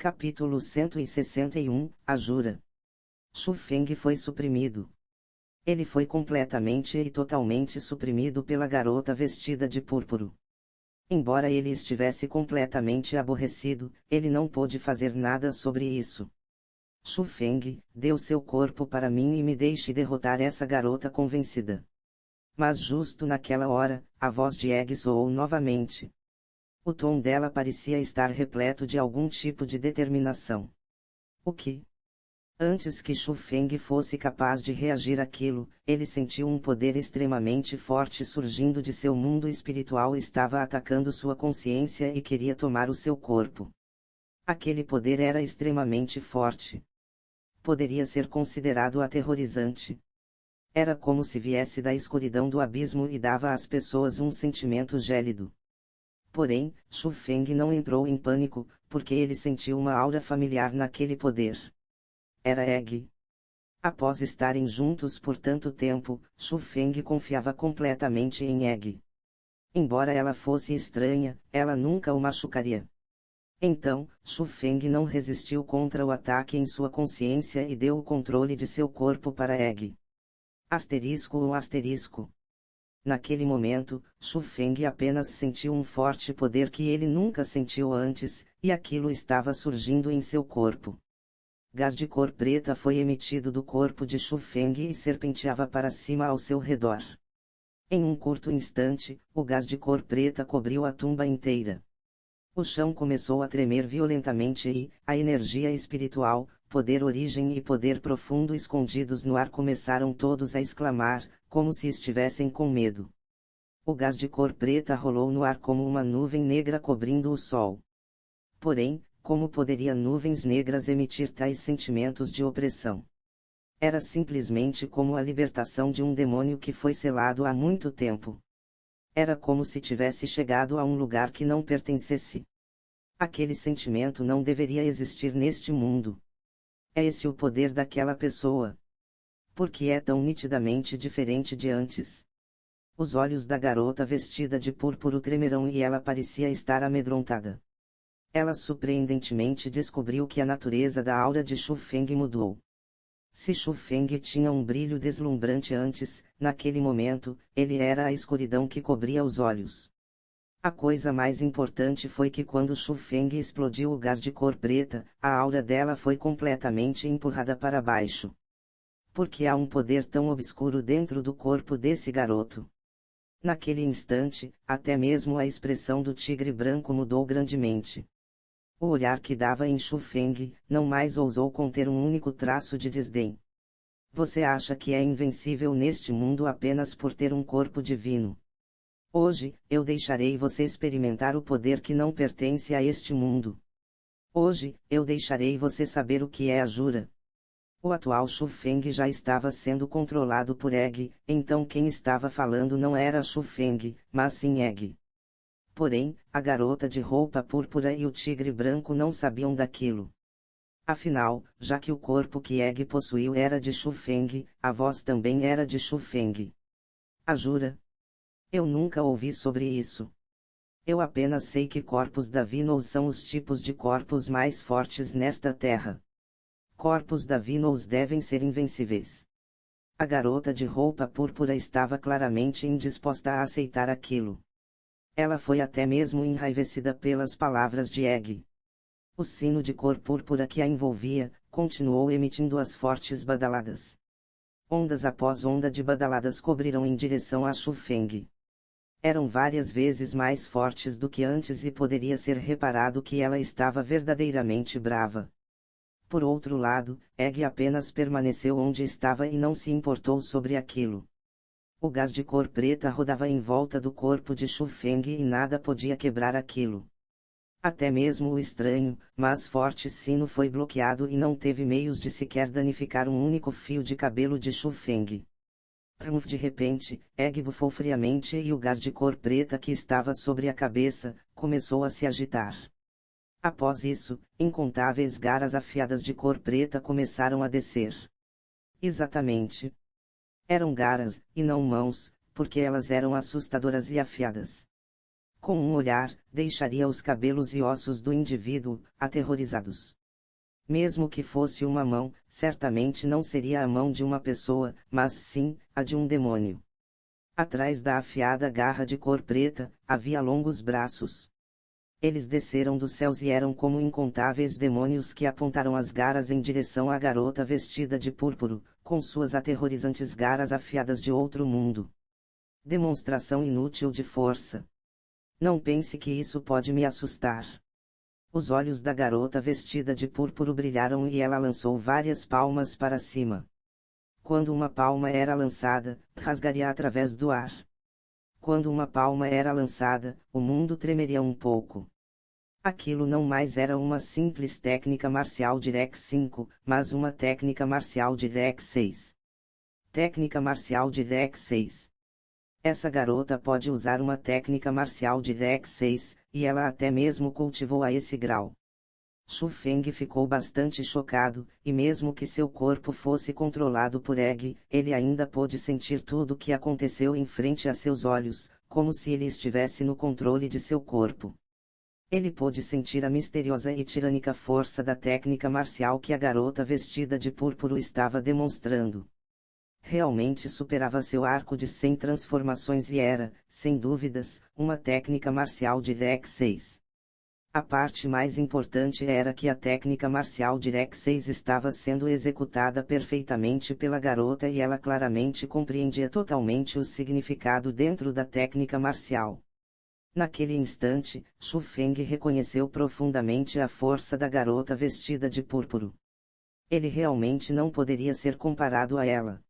Capítulo 161, A Jura. Shu Feng foi suprimido. Ele foi completamente e totalmente suprimido pela garota vestida de púrpura. Embora ele estivesse completamente aborrecido, ele não pôde fazer nada sobre isso. Shu Feng, dê o seu corpo para mim e me deixe derrotar essa garota convencida. Mas justo naquela hora, a voz de Egg soou novamente. O tom dela parecia estar repleto de algum tipo de determinação. O que? Antes que Shu Feng fosse capaz de reagir àquilo, ele sentiu um poder extremamente forte surgindo de seu mundo espiritual e estava atacando sua consciência e queria tomar o seu corpo. Aquele poder era extremamente forte. Poderia ser considerado aterrorizante. Era como se viesse da escuridão do abismo e dava às pessoas um sentimento gélido. Porém, Shu Feng não entrou em pânico, porque ele sentiu uma aura familiar naquele poder. Era Egg. Após estarem juntos por tanto tempo, Shu Feng confiava completamente em Egg. Embora ela fosse estranha, ela nunca o machucaria. Então, Shu Feng não resistiu contra o ataque em sua consciência e deu o controle de seu corpo para Egg. ***. Naquele momento, Shu Feng apenas sentiu um forte poder que ele nunca sentiu antes, e aquilo estava surgindo em seu corpo. Gás de cor preta foi emitido do corpo de Shu Feng e serpenteava para cima ao seu redor. Em um curto instante, o gás de cor preta cobriu a tumba inteira. O chão começou a tremer violentamente e, a energia espiritual, poder origem e poder profundo escondidos no ar começaram todos a exclamar, como se estivessem com medo. O gás de cor preta rolou no ar como uma nuvem negra cobrindo o sol. Porém, como poderia nuvens negras emitir tais sentimentos de opressão? Era simplesmente como a libertação de um demônio que foi selado há muito tempo. Era como se tivesse chegado a um lugar que não pertencesse. Aquele sentimento não deveria existir neste mundo. É esse o poder daquela pessoa. Porque é tão nitidamente diferente de antes. Os olhos da garota vestida de púrpura tremeram e ela parecia estar amedrontada. Ela surpreendentemente descobriu que a natureza da aura de Shu Feng mudou. Se Shu Feng tinha um brilho deslumbrante antes, naquele momento, ele era a escuridão que cobria os olhos. A coisa mais importante foi que quando Shu Feng explodiu o gás de cor preta, a aura dela foi completamente empurrada para baixo. Porque há um poder tão obscuro dentro do corpo desse garoto. Naquele instante, até mesmo a expressão do tigre branco mudou grandemente. O olhar que dava em Shu Feng, não mais ousou conter um único traço de desdém. Você acha que é invencível neste mundo apenas por ter um corpo divino? Hoje, eu deixarei você experimentar o poder que não pertence a este mundo. Hoje, eu deixarei você saber o que é a jura. O atual Shu Feng já estava sendo controlado por Egg, então quem estava falando não era Shu Feng, mas sim Egg. Porém, a garota de roupa púrpura e o tigre branco não sabiam daquilo. Afinal, já que o corpo que Egg possuiu era de Shu Feng, a voz também era de Shu Feng. A jura? Eu nunca ouvi sobre isso. Eu apenas sei que corpos divinos são os tipos de corpos mais fortes nesta terra. Corpos divinos devem ser invencíveis. A garota de roupa púrpura estava claramente indisposta a aceitar aquilo. Ela foi até mesmo enraivecida pelas palavras de Egg. O sino de cor púrpura que a envolvia, continuou emitindo as fortes badaladas. Ondas após onda de badaladas cobriram em direção a Shu Feng. Eram várias vezes mais fortes do que antes e poderia ser reparado que ela estava verdadeiramente brava. Por outro lado, Egg apenas permaneceu onde estava e não se importou sobre aquilo. O gás de cor preta rodava em volta do corpo de Shu Feng e nada podia quebrar aquilo. Até mesmo o estranho, mas forte sino foi bloqueado e não teve meios de sequer danificar um único fio de cabelo de Shu Feng. De repente, Egg bufou friamente e o gás de cor preta que estava sobre a cabeça, começou a se agitar. Após isso, incontáveis garras afiadas de cor preta começaram a descer. Exatamente. Eram garras, e não mãos, porque elas eram assustadoras e afiadas. Com um olhar, deixaria os cabelos e ossos do indivíduo, aterrorizados. Mesmo que fosse uma mão, certamente não seria a mão de uma pessoa, mas sim, a de um demônio. Atrás da afiada garra de cor preta, havia longos braços. Eles desceram dos céus e eram como incontáveis demônios que apontaram as garras em direção à garota vestida de púrpuro, com suas aterrorizantes garras afiadas de outro mundo. Demonstração inútil de força. Não pense que isso pode me assustar. Os olhos da garota vestida de púrpuro brilharam e ela lançou várias palmas para cima. Quando uma palma era lançada, rasgaria através do ar. Quando uma palma era lançada, o mundo tremeria um pouco. Aquilo não mais era uma simples técnica marcial Direct 5, mas uma técnica marcial Direct 6. Técnica marcial Direct 6. Essa garota pode usar uma técnica marcial Direct 6, e ela até mesmo cultivou a esse grau. Xu Feng ficou bastante chocado, e mesmo que seu corpo fosse controlado por Egg, ele ainda pôde sentir tudo o que aconteceu em frente a seus olhos, como se ele estivesse no controle de seu corpo. Ele pôde sentir a misteriosa e tirânica força da técnica marcial que a garota vestida de púrpuro estava demonstrando. Realmente superava seu arco de 100 transformações e era, sem dúvidas, uma técnica marcial Direct 6. A parte mais importante era que a técnica marcial Direct 6 estava sendo executada perfeitamente pela garota e ela claramente compreendia totalmente o significado dentro da técnica marcial. Naquele instante, Xu Feng reconheceu profundamente a força da garota vestida de púrpuro. Ele realmente não poderia ser comparado a ela.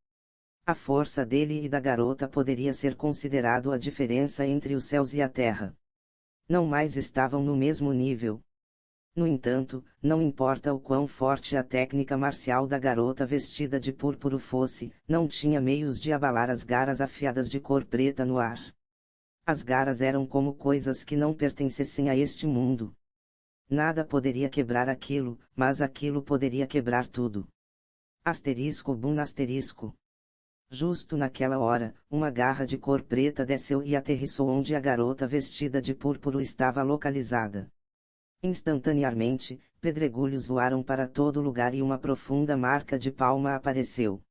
A força dele e da garota poderia ser considerado a diferença entre os céus e a terra. Não mais estavam no mesmo nível. No entanto, não importa o quão forte a técnica marcial da garota vestida de púrpuro fosse, não tinha meios de abalar as garras afiadas de cor preta no ar. As garras eram como coisas que não pertencessem a este mundo. Nada poderia quebrar aquilo, mas aquilo poderia quebrar tudo. Asterisco bum asterisco. Justo naquela hora, uma garra de cor preta desceu e aterrissou onde a garota vestida de púrpuro estava localizada. Instantaneamente, pedregulhos voaram para todo lugar e uma profunda marca de palma apareceu.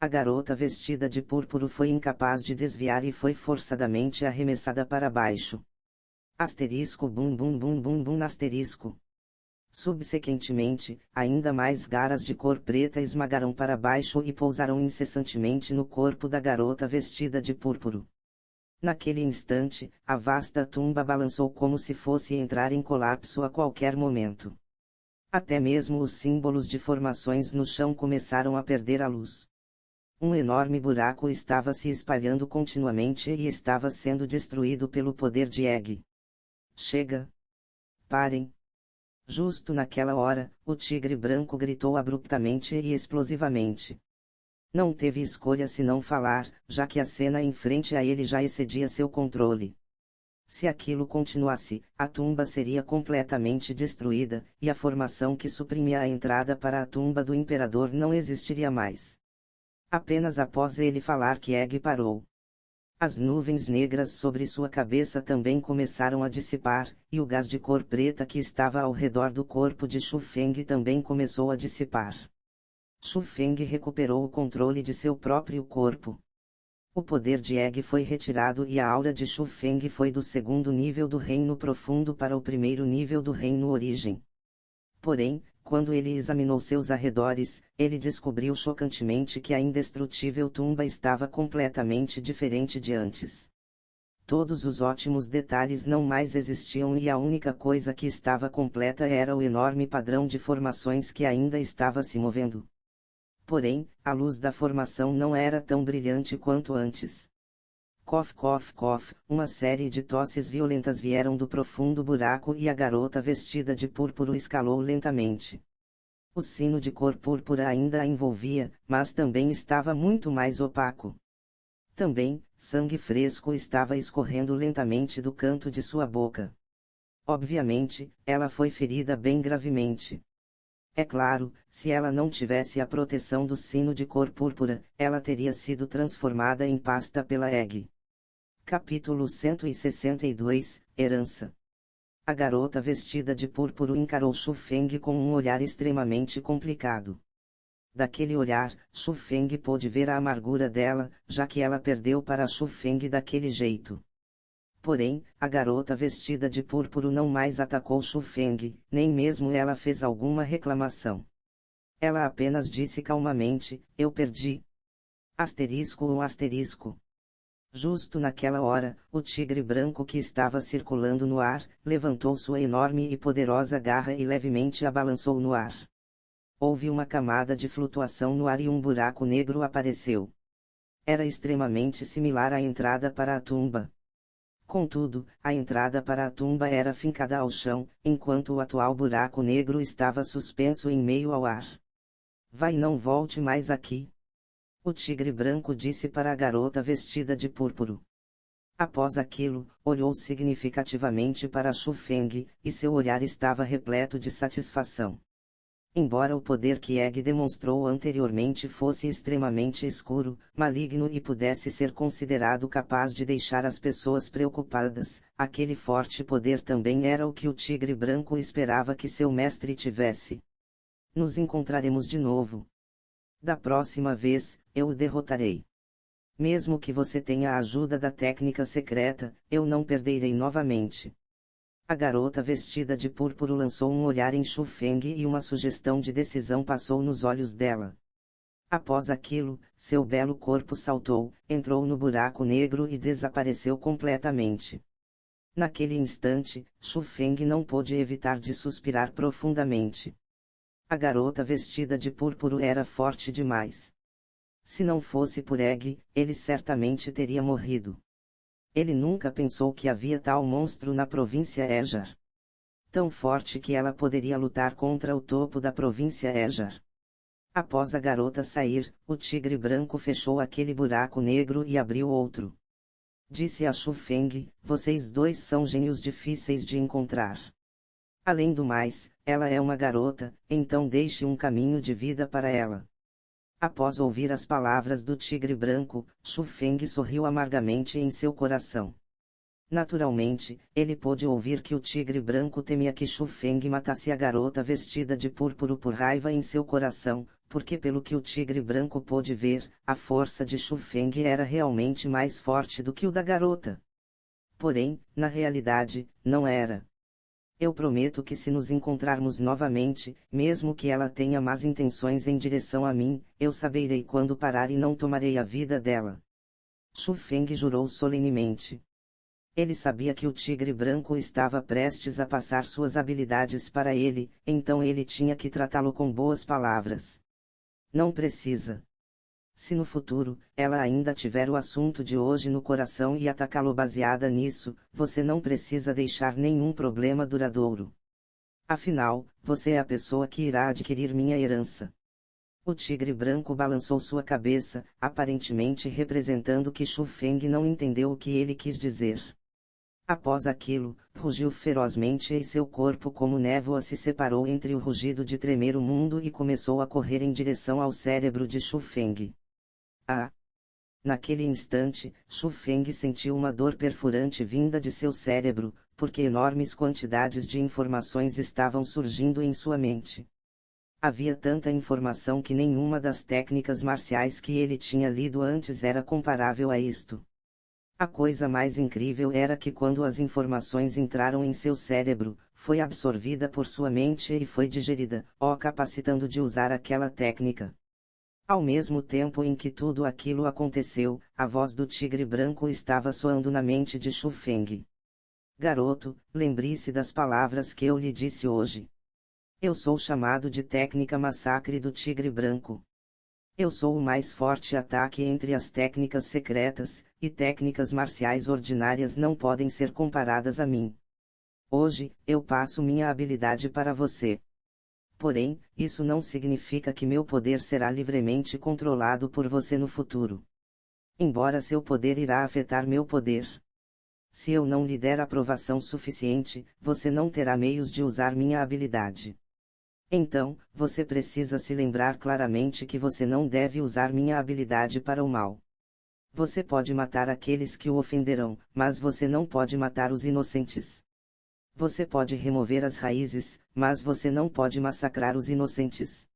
A garota vestida de púrpuro foi incapaz de desviar e foi forçadamente arremessada para baixo. Asterisco bum bum bum bum bum asterisco. Subsequentemente, ainda mais garras de cor preta esmagaram para baixo e pousaram incessantemente no corpo da garota vestida de púrpuro. Naquele instante, a vasta tumba balançou como se fosse entrar em colapso a qualquer momento. Até mesmo os símbolos de formações no chão começaram a perder a luz. Um enorme buraco estava se espalhando continuamente e estava sendo destruído pelo poder de Egg. Chega! Parem! Justo naquela hora, o tigre branco gritou abruptamente e explosivamente. Não teve escolha senão falar, já que a cena em frente a ele já excedia seu controle. Se aquilo continuasse, a tumba seria completamente destruída, e a formação que suprimia a entrada para a tumba do imperador não existiria mais. Apenas após ele falar que Egg parou. As nuvens negras sobre sua cabeça também começaram a dissipar, e o gás de cor preta que estava ao redor do corpo de Xu Feng também começou a dissipar. Xu Feng recuperou o controle de seu próprio corpo. O poder de Egg foi retirado e a aura de Xu Feng foi do segundo nível do reino profundo para o primeiro nível do reino origem. Porém, quando ele examinou seus arredores, ele descobriu chocantemente que a indestrutível tumba estava completamente diferente de antes. Todos os ótimos detalhes não mais existiam e a única coisa que estava completa era o enorme padrão de formações que ainda estava se movendo. Porém, a luz da formação não era tão brilhante quanto antes. Cof cof cof, uma série de tosses violentas vieram do profundo buraco e a garota vestida de púrpuro escalou lentamente. O sino de cor púrpura ainda a envolvia, mas também estava muito mais opaco. Também, sangue fresco estava escorrendo lentamente do canto de sua boca. Obviamente, ela foi ferida bem gravemente. É claro, se ela não tivesse a proteção do sino de cor púrpura, ela teria sido transformada em pasta pela Egg. Capítulo 162, Herança. A garota vestida de púrpura encarou Xu Feng com um olhar extremamente complicado. Daquele olhar, Xu Feng pôde ver a amargura dela, já que ela perdeu para Xu Feng daquele jeito. Porém, a garota vestida de púrpura não mais atacou Xu Feng, nem mesmo ela fez alguma reclamação. Ela apenas disse calmamente: eu perdi. Asterisco ou asterisco. Justo naquela hora, o tigre branco que estava circulando no ar, levantou sua enorme e poderosa garra e levemente a balançou no ar. Houve uma camada de flutuação no ar e um buraco negro apareceu. Era extremamente similar à entrada para a tumba. Contudo, a entrada para a tumba era fincada ao chão, enquanto o atual buraco negro estava suspenso em meio ao ar. Vai e não volte mais aqui. O tigre branco disse para a garota vestida de púrpura. Após aquilo, olhou significativamente para Xu Feng, e seu olhar estava repleto de satisfação. Embora o poder que Egg demonstrou anteriormente fosse extremamente escuro, maligno e pudesse ser considerado capaz de deixar as pessoas preocupadas, aquele forte poder também era o que o tigre branco esperava que seu mestre tivesse. Nos encontraremos de novo. Da próxima vez, eu o derrotarei. Mesmo que você tenha a ajuda da técnica secreta, eu não perderei novamente. A garota vestida de púrpura lançou um olhar em Xu Feng e uma sugestão de decisão passou nos olhos dela. Após aquilo, seu belo corpo saltou, entrou no buraco negro e desapareceu completamente. Naquele instante, Xu Feng não pôde evitar de suspirar profundamente. A garota vestida de púrpura era forte demais. Se não fosse por Egg, ele certamente teria morrido. Ele nunca pensou que havia tal monstro na província Ejar. Tão forte que ela poderia lutar contra o topo da província Ejar. Após a garota sair, o tigre branco fechou aquele buraco negro e abriu outro. Disse a Xu Feng: vocês dois são gênios difíceis de encontrar. Além do mais, ela é uma garota, então deixe um caminho de vida para ela. Após ouvir as palavras do tigre branco, Xu Feng sorriu amargamente em seu coração. Naturalmente, ele pôde ouvir que o tigre branco temia que Xu Feng matasse a garota vestida de púrpura por raiva em seu coração, porque pelo que o tigre branco pôde ver, a força de Xu Feng era realmente mais forte do que o da garota. Porém, na realidade, não era. Eu prometo que se nos encontrarmos novamente, mesmo que ela tenha más intenções em direção a mim, eu saberei quando parar e não tomarei a vida dela. Xu Feng jurou solenemente. Ele sabia que o tigre branco estava prestes a passar suas habilidades para ele, então ele tinha que tratá-lo com boas palavras. Não precisa. Se no futuro, ela ainda tiver o assunto de hoje no coração e atacá-lo baseada nisso, você não precisa deixar nenhum problema duradouro. Afinal, você é a pessoa que irá adquirir minha herança. O tigre branco balançou sua cabeça, aparentemente representando que Xu Feng não entendeu o que ele quis dizer. Após aquilo, rugiu ferozmente e seu corpo como névoa se separou entre o rugido de tremer o mundo e começou a correr em direção ao cérebro de Xu Feng. Ah! Naquele instante, Xu Feng sentiu uma dor perfurante vinda de seu cérebro, porque enormes quantidades de informações estavam surgindo em sua mente. Havia tanta informação que nenhuma das técnicas marciais que ele tinha lido antes era comparável a isto. A coisa mais incrível era que quando as informações entraram em seu cérebro, foi absorvida por sua mente e foi digerida, o capacitando de usar aquela técnica. Ao mesmo tempo em que tudo aquilo aconteceu, a voz do tigre branco estava soando na mente de Xu Feng. Garoto, lembre-se das palavras que eu lhe disse hoje. Eu sou chamado de técnica massacre do tigre branco. Eu sou o mais forte ataque entre as técnicas secretas, e técnicas marciais ordinárias não podem ser comparadas a mim. Hoje, eu passo minha habilidade para você. Porém, isso não significa que meu poder será livremente controlado por você no futuro. Embora seu poder irá afetar meu poder. Se eu não lhe der aprovação suficiente, você não terá meios de usar minha habilidade. Então, você precisa se lembrar claramente que você não deve usar minha habilidade para o mal. Você pode matar aqueles que o ofenderão, mas você não pode matar os inocentes. Você pode remover as raízes, mas você não pode massacrar os inocentes.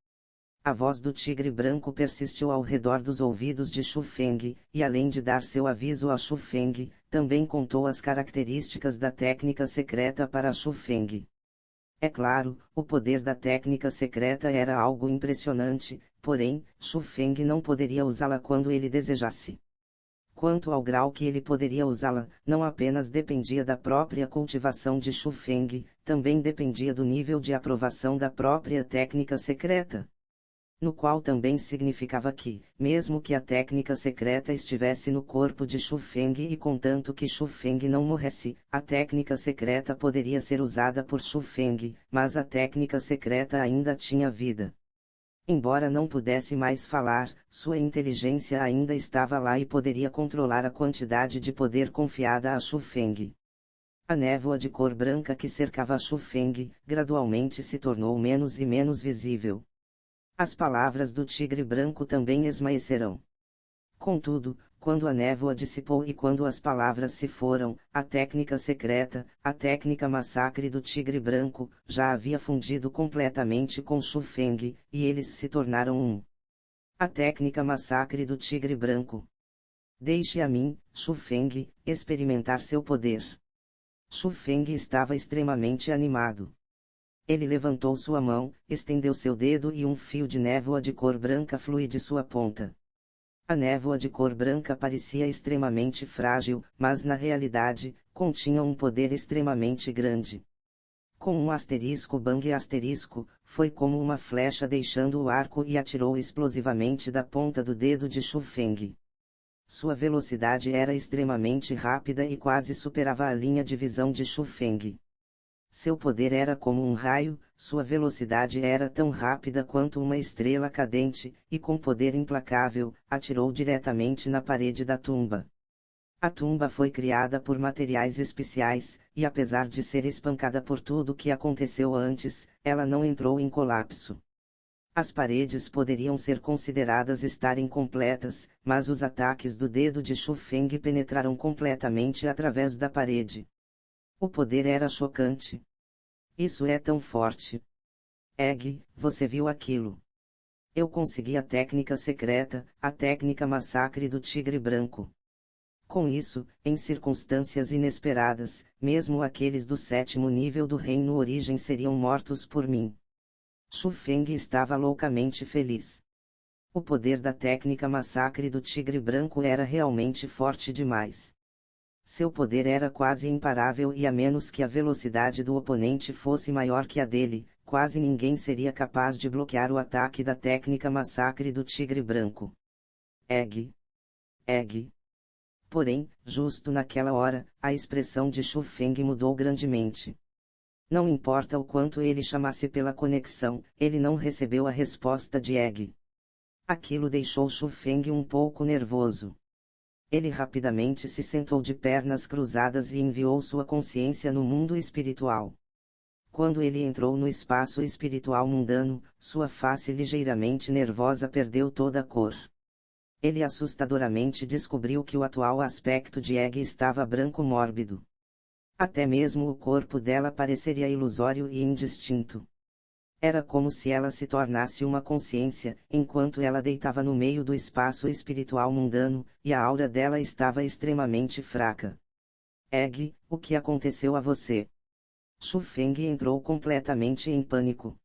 A voz do tigre branco persistiu ao redor dos ouvidos de Shu Feng, e além de dar seu aviso a Shu Feng, também contou as características da técnica secreta para Shu Feng. É claro, o poder da técnica secreta era algo impressionante, porém, Shu Feng não poderia usá-la quando ele desejasse. Quanto ao grau que ele poderia usá-la, não apenas dependia da própria cultivação de Shu Feng, também dependia do nível de aprovação da própria técnica secreta. No qual também significava que, mesmo que a técnica secreta estivesse no corpo de Shu Feng e contanto que Shu Feng não morresse, a técnica secreta poderia ser usada por Shu Feng, mas a técnica secreta ainda tinha vida. Embora não pudesse mais falar, sua inteligência ainda estava lá e poderia controlar a quantidade de poder confiada a Shu Feng. A névoa de cor branca que cercava Shu Feng, gradualmente se tornou menos e menos visível. As palavras do tigre branco também esmaecerão. Contudo, quando a névoa dissipou e quando as palavras se foram, a técnica secreta, a técnica massacre do tigre branco, já havia fundido completamente com Shu Feng, e eles se tornaram um. A técnica massacre do tigre branco. Deixe a mim, Shu Feng, experimentar seu poder. Shu Feng estava extremamente animado. Ele levantou sua mão, estendeu seu dedo e um fio de névoa de cor branca flui de sua ponta. A névoa de cor branca parecia extremamente frágil, mas na realidade, continha um poder extremamente grande. Com um asterisco bang asterisco, foi como uma flecha deixando o arco e atirou explosivamente da ponta do dedo de Shu Feng. Sua velocidade era extremamente rápida e quase superava a linha de visão de Shu Feng. Seu poder era como um raio, sua velocidade era tão rápida quanto uma estrela cadente, e com poder implacável, atirou diretamente na parede da tumba. A tumba foi criada por materiais especiais, e apesar de ser espancada por tudo que aconteceu antes, ela não entrou em colapso. As paredes poderiam ser consideradas estar incompletas, mas os ataques do dedo de Shu Feng penetraram completamente através da parede. O poder era chocante. Isso é tão forte. Egg, você viu aquilo? Eu consegui a técnica secreta, a técnica massacre do tigre branco. Com isso, em circunstâncias inesperadas, mesmo aqueles do 7º nível do reino origem seriam mortos por mim. Shu Feng estava loucamente feliz. O poder da técnica massacre do tigre branco era realmente forte demais. Seu poder era quase imparável e a menos que a velocidade do oponente fosse maior que a dele, quase ninguém seria capaz de bloquear o ataque da técnica massacre do tigre branco. Egg. Egg. Porém, justo naquela hora, a expressão de Shu Feng mudou grandemente. Não importa o quanto ele chamasse pela conexão, ele não recebeu a resposta de Egg. Aquilo deixou Shu Feng um pouco nervoso. Ele rapidamente se sentou de pernas cruzadas e enviou sua consciência no mundo espiritual. Quando ele entrou no espaço espiritual mundano, sua face ligeiramente nervosa perdeu toda a cor. Ele assustadoramente descobriu que o atual aspecto de Egg estava branco mórbido. Até mesmo o corpo dela pareceria ilusório e indistinto. Era como se ela se tornasse uma consciência, enquanto ela deitava no meio do espaço espiritual mundano, e a aura dela estava extremamente fraca. Egg, o que aconteceu a você? Shu Feng entrou completamente em pânico.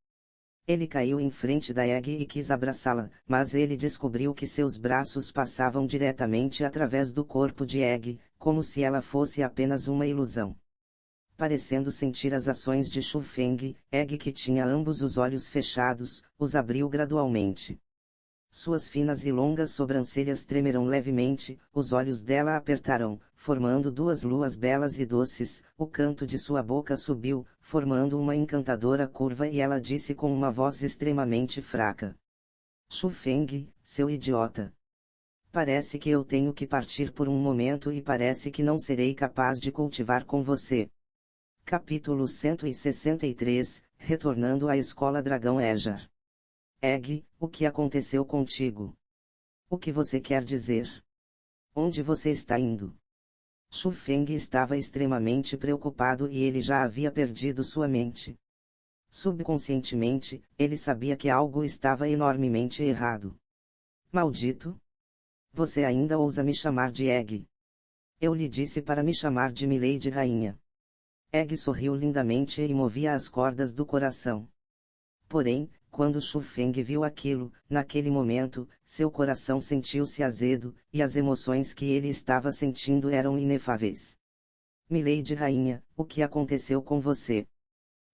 Ele caiu em frente da Egg e quis abraçá-la, mas ele descobriu que seus braços passavam diretamente através do corpo de Egg, como se ela fosse apenas uma ilusão. Parecendo sentir as ações de Shu Feng, Egg, que tinha ambos os olhos fechados, os abriu gradualmente. Suas finas e longas sobrancelhas tremeram levemente, os olhos dela apertaram, formando duas luas belas e doces, o canto de sua boca subiu, formando uma encantadora curva e ela disse com uma voz extremamente fraca. Shu Feng, seu idiota. Parece que eu tenho que partir por um momento e parece que não serei capaz de cultivar com você. Capítulo 163, Retornando à Escola Dragão Ejar. Egg, o que aconteceu contigo? O que você quer dizer? Onde você está indo? Shu Feng estava extremamente preocupado e ele já havia perdido sua mente. Subconscientemente, ele sabia que algo estava enormemente errado. Maldito! Você ainda ousa me chamar de Egg? Eu lhe disse para me chamar de Milady Rainha. Egg sorriu lindamente e movia as cordas do coração. Porém, quando Shu Feng viu aquilo, naquele momento, seu coração sentiu-se azedo, e as emoções que ele estava sentindo eram inefáveis. Milady Rainha, o que aconteceu com você?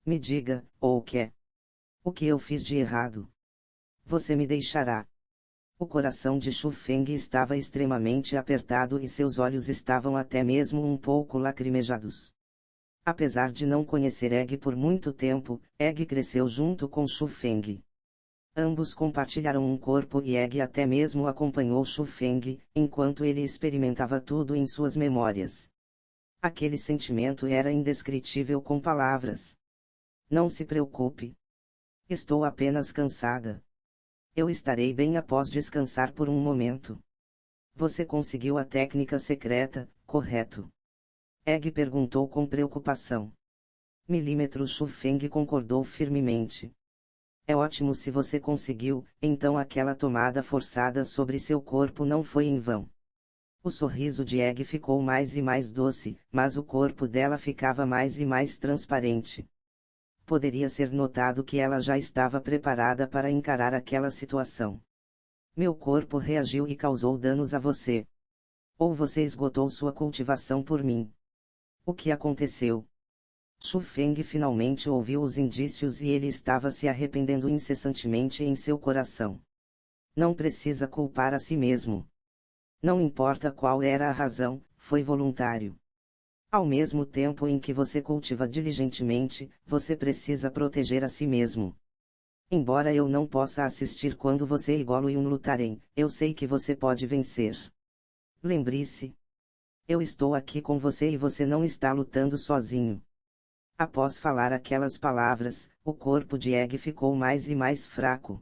Me diga, ou o que é? O que eu fiz de errado? Você me deixará? O coração de Shu Feng estava extremamente apertado e seus olhos estavam até mesmo um pouco lacrimejados. Apesar de não conhecer Egg por muito tempo, Egg cresceu junto com Shu Feng. Ambos compartilharam um corpo e Egg até mesmo acompanhou Shu Feng, enquanto ele experimentava tudo em suas memórias. Aquele sentimento era indescritível com palavras. Não se preocupe. Estou apenas cansada. Eu estarei bem após descansar por um momento. Você conseguiu a técnica secreta, correto? Egg perguntou com preocupação. Shu Feng concordou firmemente. É ótimo se você conseguiu, então aquela tomada forçada sobre seu corpo não foi em vão. O sorriso de Egg ficou mais e mais doce, mas o corpo dela ficava mais e mais transparente. Poderia ser notado que ela já estava preparada para encarar aquela situação. Meu corpo reagiu e causou danos a você. Ou você esgotou sua cultivação por mim. O que aconteceu? Shu Feng finalmente ouviu os indícios e ele estava se arrependendo incessantemente em seu coração. Não precisa culpar a si mesmo. Não importa qual era a razão, foi voluntário. Ao mesmo tempo em que você cultiva diligentemente, você precisa proteger a si mesmo. Embora eu não possa assistir quando você e Gollum lutarem, eu sei que você pode vencer. Lembre-se. Eu estou aqui com você e você não está lutando sozinho. Após falar aquelas palavras, o corpo de Egg ficou mais e mais fraco.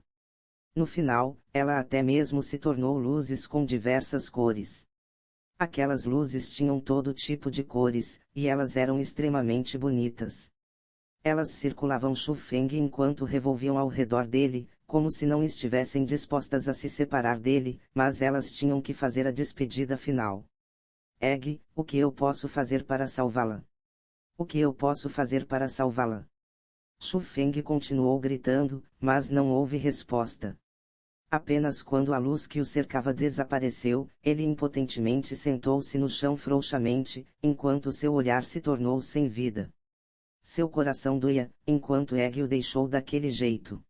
No final, ela até mesmo se tornou luzes com diversas cores. Aquelas luzes tinham todo tipo de cores, e elas eram extremamente bonitas. Elas circulavam Shu Feng enquanto revolviam ao redor dele, como se não estivessem dispostas a se separar dele, mas elas tinham que fazer a despedida final. Egg, o que eu posso fazer para salvá-la? O que eu posso fazer para salvá-la? Shu Feng continuou gritando, mas não houve resposta. Apenas quando a luz que o cercava desapareceu, ele impotentemente sentou-se no chão frouxamente, enquanto seu olhar se tornou sem vida. Seu coração doía, enquanto Egg o deixou daquele jeito.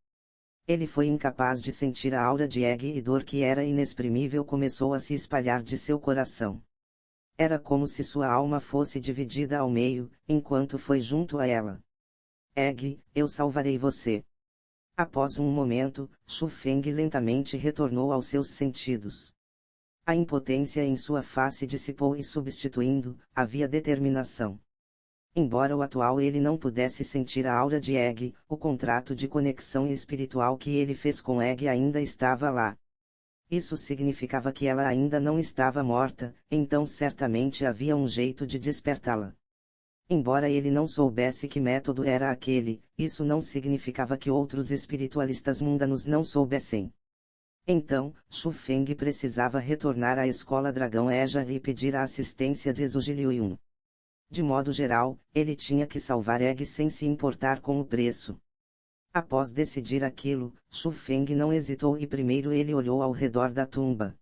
Ele foi incapaz de sentir a aura de Egg e dor que era inexprimível começou a se espalhar de seu coração. Era como se sua alma fosse dividida ao meio, enquanto foi junto a ela. Egg, eu salvarei você. Após um momento, Shu Feng lentamente retornou aos seus sentidos. A impotência em sua face dissipou e substituindo, havia determinação. Embora o atual ele não pudesse sentir a aura de Egg, o contrato de conexão espiritual que ele fez com Egg ainda estava lá. Isso significava que ela ainda não estava morta, então certamente havia um jeito de despertá-la. Embora ele não soubesse que método era aquele, isso não significava que outros espiritualistas mundanos não soubessem. Então, Shu Feng precisava retornar à escola Dragão Ejar e pedir a assistência de Zhu Jiliuyun. De modo geral, ele tinha que salvar Egg sem se importar com o preço. Após decidir aquilo, Shu Feng não hesitou e primeiro ele olhou ao redor da tumba.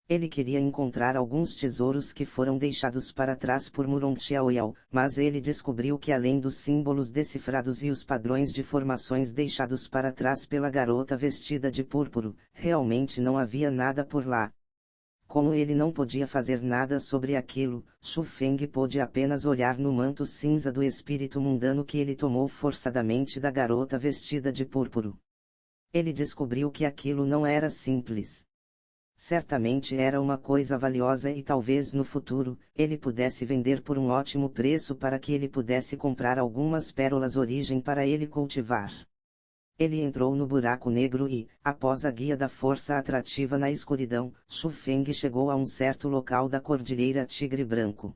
Ele queria encontrar alguns tesouros que foram deixados para trás por Muron Xiaoyao, mas ele descobriu que além dos símbolos decifrados e os padrões de formações deixados para trás pela garota vestida de púrpuro, realmente não havia nada por lá. Como ele não podia fazer nada sobre aquilo, Shu Feng pôde apenas olhar no manto cinza do espírito mundano que ele tomou forçadamente da garota vestida de púrpuro. Ele descobriu que aquilo não era simples. Certamente era uma coisa valiosa e talvez no futuro, ele pudesse vender por um ótimo preço para que ele pudesse comprar algumas pérolas origem para ele cultivar. Ele entrou no buraco negro e, após a guia da força atrativa na escuridão, Shu Feng chegou a um certo local da Cordilheira Tigre Branco.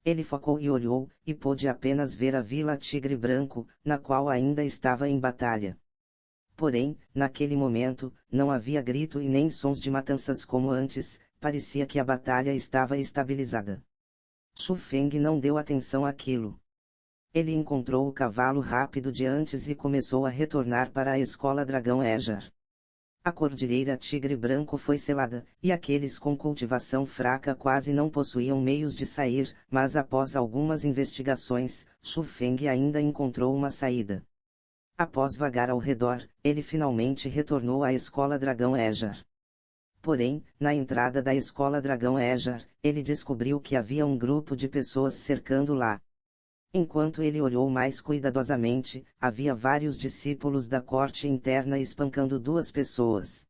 Ele focou e olhou, e pôde apenas ver a Vila Tigre Branco, na qual ainda estava em batalha. Porém, naquele momento, não havia grito e nem sons de matanças como antes, parecia que a batalha estava estabilizada. Shu Feng não deu atenção àquilo. Ele encontrou o cavalo rápido de antes e começou a retornar para a escola Dragão Ejar. A Cordilheira Tigre Branco foi selada, e aqueles com cultivação fraca quase não possuíam meios de sair, mas após algumas investigações, Shu Feng ainda encontrou uma saída. Após vagar ao redor, ele finalmente retornou à escola Dragão Ejar. Porém, na entrada da escola Dragão Ejar, ele descobriu que havia um grupo de pessoas cercando lá. Enquanto ele olhou mais cuidadosamente, havia vários discípulos da corte interna espancando duas pessoas.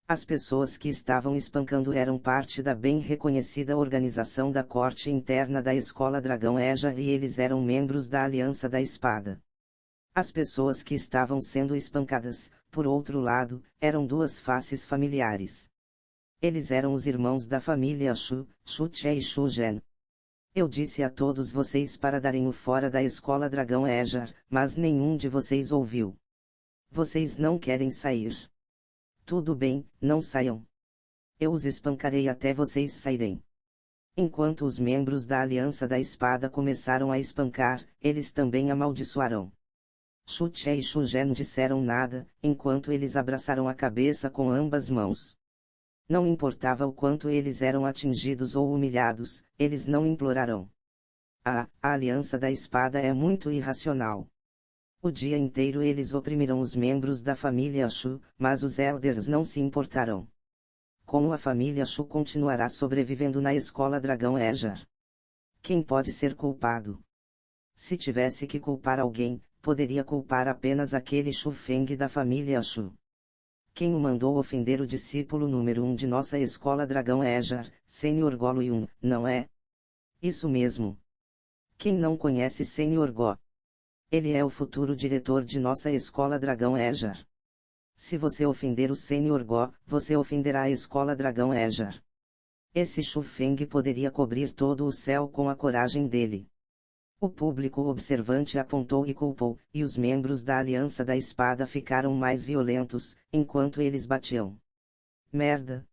As pessoas que estavam espancando eram parte da bem reconhecida organização da corte interna da escola Dragão Ejar e eles eram membros da Aliança da Espada. As pessoas que estavam sendo espancadas, por outro lado, eram duas faces familiares. Eles eram os irmãos da família Shu, Shu Che e Shu Zhen. Eu disse a todos vocês para darem o fora da escola Dragão Ejar, mas nenhum de vocês ouviu. Vocês não querem sair. Tudo bem, não saiam. Eu os espancarei até vocês saírem. Enquanto os membros da Aliança da Espada começaram a espancar, eles também amaldiçoaram. Shu Che e Shu Zhen não disseram nada, enquanto eles abraçaram a cabeça com ambas mãos. Não importava o quanto eles eram atingidos ou humilhados, eles não imploraram. A Aliança da Espada é muito irracional. O dia inteiro eles oprimiram os membros da família Shu, mas os Elders não se importaram. Como a família Shu continuará sobrevivendo na escola Dragão Ejar? Quem pode ser culpado? Se tivesse que culpar alguém, poderia culpar apenas aquele Shu Feng da família Shu. Quem o mandou ofender o discípulo número 1 de nossa escola Dragão Ejar, Senhor Golo Yun, não é? Isso mesmo. Quem não conhece Senhor Go? Ele é o futuro diretor de nossa escola Dragão Ejar. Se você ofender o Senhor Go, você ofenderá a escola Dragão Ejar. Esse Shu Feng poderia cobrir todo o céu com a coragem dele. O público observante apontou e culpou, e os membros da Aliança da Espada ficaram mais violentos, enquanto eles batiam. Merda!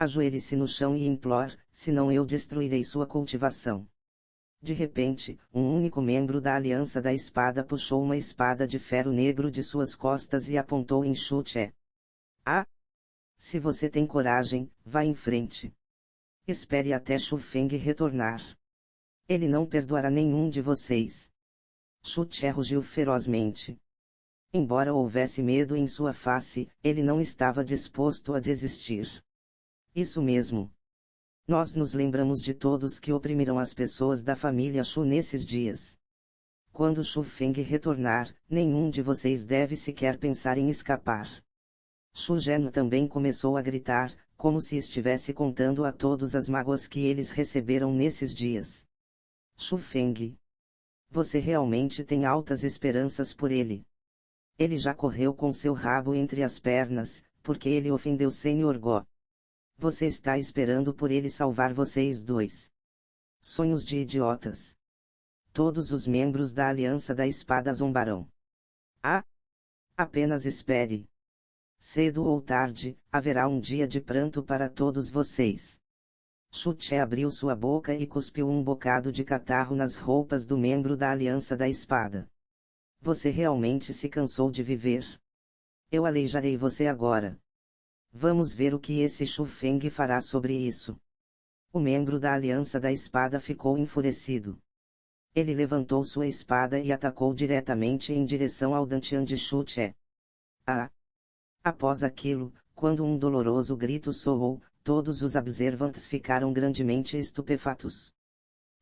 Ajoelhe-se no chão e implore, senão eu destruirei sua cultivação. De repente, um único membro da Aliança da Espada puxou uma espada de ferro negro de suas costas e apontou em Shu Che. Ah! Se você tem coragem, vá em frente. Espere até Shu Feng retornar. Ele não perdoará nenhum de vocês. Shu Che rugiu ferozmente. Embora houvesse medo em sua face, ele não estava disposto a desistir. Isso mesmo. Nós nos lembramos de todos que oprimiram as pessoas da família Shu nesses dias. Quando Shu Feng retornar, nenhum de vocês deve sequer pensar em escapar. Shu Zhen também começou a gritar, como se estivesse contando a todos as mágoas que eles receberam nesses dias. Shu Feng. Você realmente tem altas esperanças por ele. Ele já correu com seu rabo entre as pernas, porque ele ofendeu Senhor Go. Você está esperando por ele salvar vocês dois. Sonhos de idiotas. Todos os membros da Aliança da Espada zombarão. Ah! Apenas espere. Cedo ou tarde, haverá um dia de pranto para todos vocês. Shu Che abriu sua boca e cuspiu um bocado de catarro nas roupas do membro da Aliança da Espada. Você realmente se cansou de viver? Eu aleijarei você agora. Vamos ver o que esse Shu Feng fará sobre isso. O membro da Aliança da Espada ficou enfurecido. Ele levantou sua espada e atacou diretamente em direção ao Dantian de Shu Che. Ah! Após aquilo, quando um doloroso grito soou, todos os observantes ficaram grandemente estupefatos.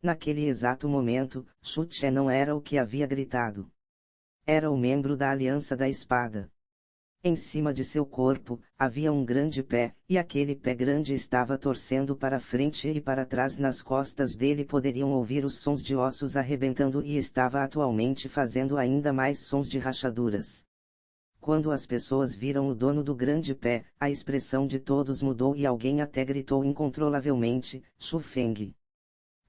Naquele exato momento, Shu Che não era o que havia gritado. Era o membro da Aliança da Espada. Em cima de seu corpo, havia um grande pé, e aquele pé grande estava torcendo para frente e para trás. Nas costas dele poderiam ouvir os sons de ossos arrebentando e estava atualmente fazendo ainda mais sons de rachaduras. Quando as pessoas viram o dono do grande pé, a expressão de todos mudou e alguém até gritou incontrolavelmente, Shu Feng.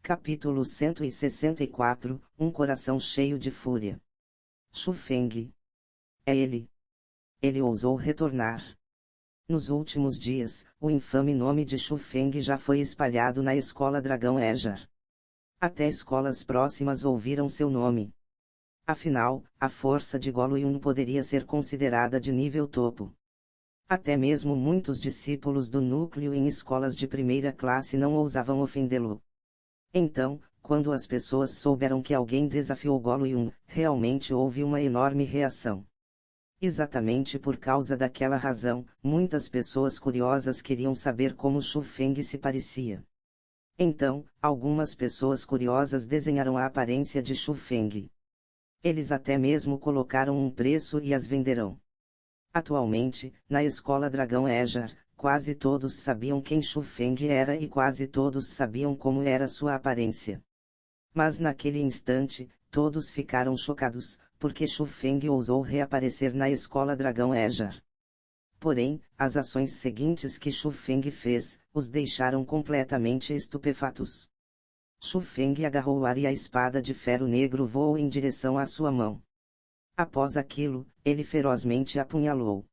Capítulo 164, Um coração cheio de fúria. Shu Feng. É ele. Ele ousou retornar. Nos últimos dias, o infame nome de Shu Feng já foi espalhado na escola Dragão Ejar. Até escolas próximas ouviram seu nome. Afinal, a força de Golo Yun poderia ser considerada de nível topo. Até mesmo muitos discípulos do núcleo em escolas de primeira classe não ousavam ofendê-lo. Então, quando as pessoas souberam que alguém desafiou Golo Yun, realmente houve uma enorme reação. Exatamente por causa daquela razão, muitas pessoas curiosas queriam saber como Shu Feng se parecia. Então, algumas pessoas curiosas desenharam a aparência de Shu Feng. Eles até mesmo colocaram um preço e as venderão. Atualmente, na escola Dragão Ejar, quase todos sabiam quem Shu Feng era e quase todos sabiam como era sua aparência. Mas naquele instante, todos ficaram chocados, porque Shu Feng ousou reaparecer na escola Dragão Ejar. Porém, as ações seguintes que Shu Feng fez, os deixaram completamente estupefatos. Shu Feng agarrou o ar e a espada de ferro negro voou em direção à sua mão. Após aquilo, ele ferozmente apunhalou.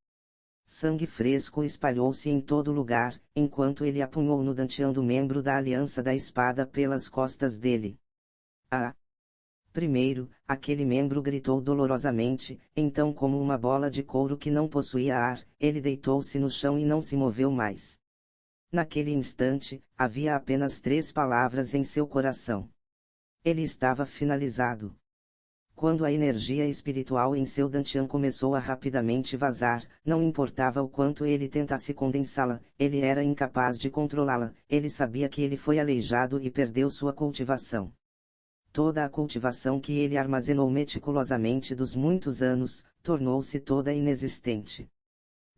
Sangue fresco espalhou-se em todo lugar, enquanto ele apunhou no danteando membro da Aliança da Espada pelas costas dele. Ah! Primeiro, aquele membro gritou dolorosamente, então como uma bola de couro que não possuía ar, ele deitou-se no chão e não se moveu mais. Naquele instante, havia apenas 3 palavras em seu coração. Ele estava finalizado. Quando a energia espiritual em seu dantian começou a rapidamente vazar, não importava o quanto ele tentasse condensá-la, ele era incapaz de controlá-la, ele sabia que ele foi aleijado e perdeu sua cultivação. Toda a cultivação que ele armazenou meticulosamente dos muitos anos, tornou-se toda inexistente.